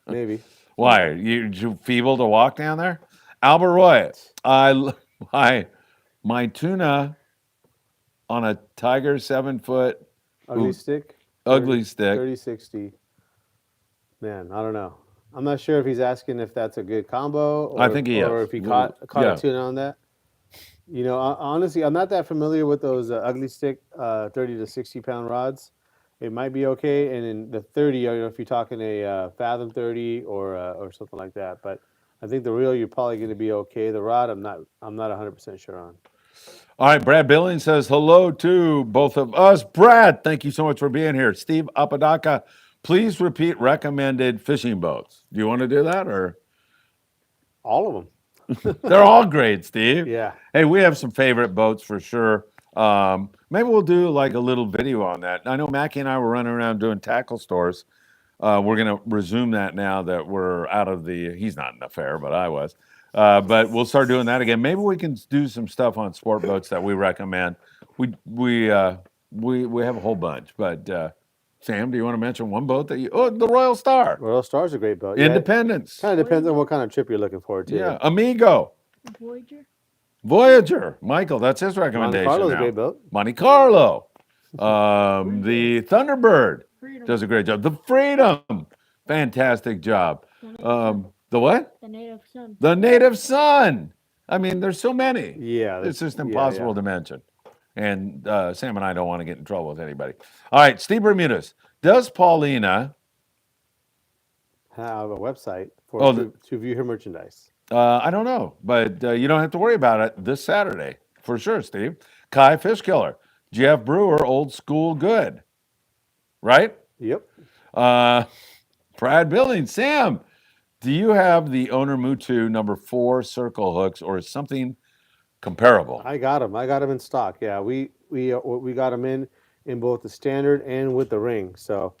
Maybe. Why? You feeble to walk down there? Albert Roy, my tuna on a Tiger 7-foot Ugly stick? ugly stick. 30-60. Man, I don't know. I'm not sure if he's asking if that's a good combo, or, I think he or is. if he caught Yeah. a tuna on that. You know, honestly, I'm not that familiar with those ugly stick 30 to 60 pound rods. It might be okay, and in the 30, I don't know if you're talking a Fathom 30 or something like that. But I think the reel, you're probably going to be okay. The rod, I'm not 100% sure on. All right, Brad Billings says hello to both of us. Brad, thank you so much for being here. Steve Apodaca, please repeat recommended fishing boats. Do you want to do that, or? All of them. They're all great, Steve. Yeah. Hey, we have some favorite boats for sure. Maybe we'll do like a little video on that. I know Mackie and I were running around doing tackle stores. We're going to resume that now that we're out of the, he's not in the fair, but I was. But we'll start doing that again. Maybe we can do some stuff on sport boats that we recommend. We have a whole bunch, but Sam, do you want to mention one boat that you? Oh, the Royal Star. Royal Star's a great boat. Independence. Kind of depends on what kind of trip you're looking for, too. Yeah, Amigo. Voyager. Michael, that's his recommendation. Monte Carlo's now. a great boat. Monte Carlo. The Thunderbird does a great job. The Freedom. Fantastic job. The what? The Native Son. The Native Son. I mean, there's so many. Yeah. It's just impossible to mention. And Sam and I don't want to get in trouble with anybody. All right, Steve Bermudez. Does Paulina have a website to view her merchandise? I don't know, but you don't have to worry about it this Saturday. For sure, Steve. Kai Fishkiller. Jeff Brewer, old school good. Right? Yep. Brad Billings. Sam, do you have the Owner Mutu number 4 circle hooks or something comparable? I got them. I got them in stock. Yeah, we got them in both the standard and with the ring. So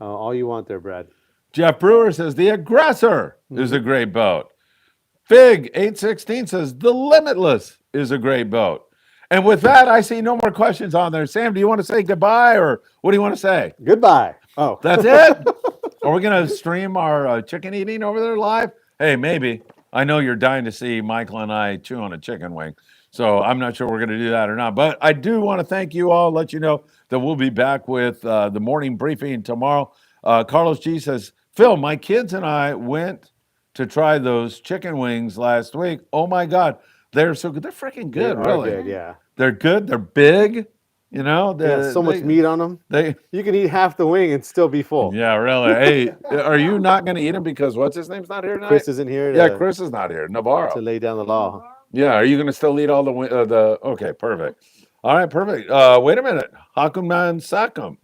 all you want there, Brad. Jeff Brewer says the Aggressor is a great boat. Fig 816 says the Limitless is a great boat. And with that, I see no more questions on there. Sam, do you want to say goodbye, or what do you want to say? Goodbye. Oh, that's it? Are we going to stream our chicken eating over there live? Hey, maybe. I know you're dying to see Michael and I chew on a chicken wing. So I'm not sure we're going to do that or not. But I do want to thank you all, let you know that we'll be back with the morning briefing tomorrow. Carlos G says, Phil, my kids and I went to try those chicken wings last week. Oh, my God. They're so good. They're freaking good, really. Good, yeah. They're good. They're big. You know, so much meat on them. You can eat half the wing and still be full. Yeah, really. Hey, are you not going to eat them because what's his name's not here tonight? Chris isn't here. Yeah, Chris is not here. Navarro. To lay down the law. Yeah, are you going to still eat all the okay, perfect. All right, perfect. Wait a minute. Hakuman Sakum.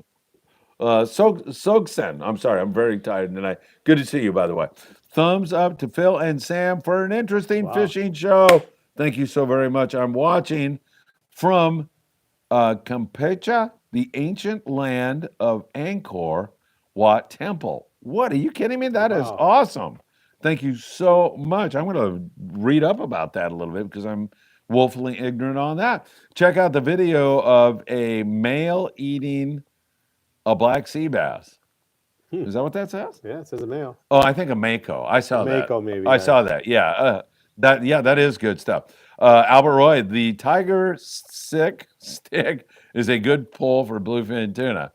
Sogsen. I'm sorry, I'm very tired tonight. Good to see you, by the way. Thumbs up to Phil and Sam for an interesting fishing show. Thank you so very much. I'm watching from Campeche, the ancient land of Angkor Wat Temple. What, are you kidding me? That is awesome. Thank you so much. I'm going to read up about that a little bit because I'm woefully ignorant on that. Check out the video of a male eating a black sea bass. Is that what that says? Yeah, it says a male. Oh, I think a mako. I saw that. Mako, maybe. I saw that. Yeah. That is good stuff. Albert Roy, the tiger stick is a good pull for bluefin tuna.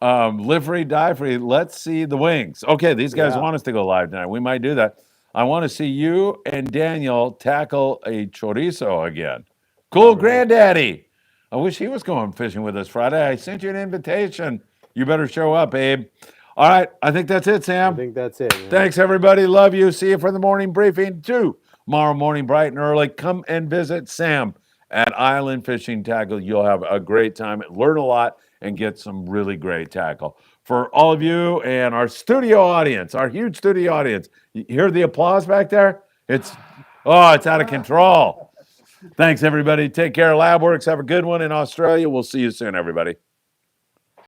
Live free, die free. Let's see the wings. Okay, these guys want us to go live tonight. We might do that. I want to see you and Daniel tackle a chorizo again. Cool, Granddaddy. I wish he was going fishing with us Friday. I sent you an invitation. You better show up, Abe. All right, I think that's it, Sam. I think that's it. Man. Thanks, everybody. Love you. See you for the morning briefing, too. Tomorrow morning, bright and early. Come and visit Sam at Island Fishing Tqckle. You'll have a great time, learn a lot, and get some really great tackle. For all of you and our studio audience, our huge studio audience, you hear the applause back there? It's out of control. Thanks, everybody. Take care. LabWorks. Have a good one in Australia. We'll see you soon, everybody.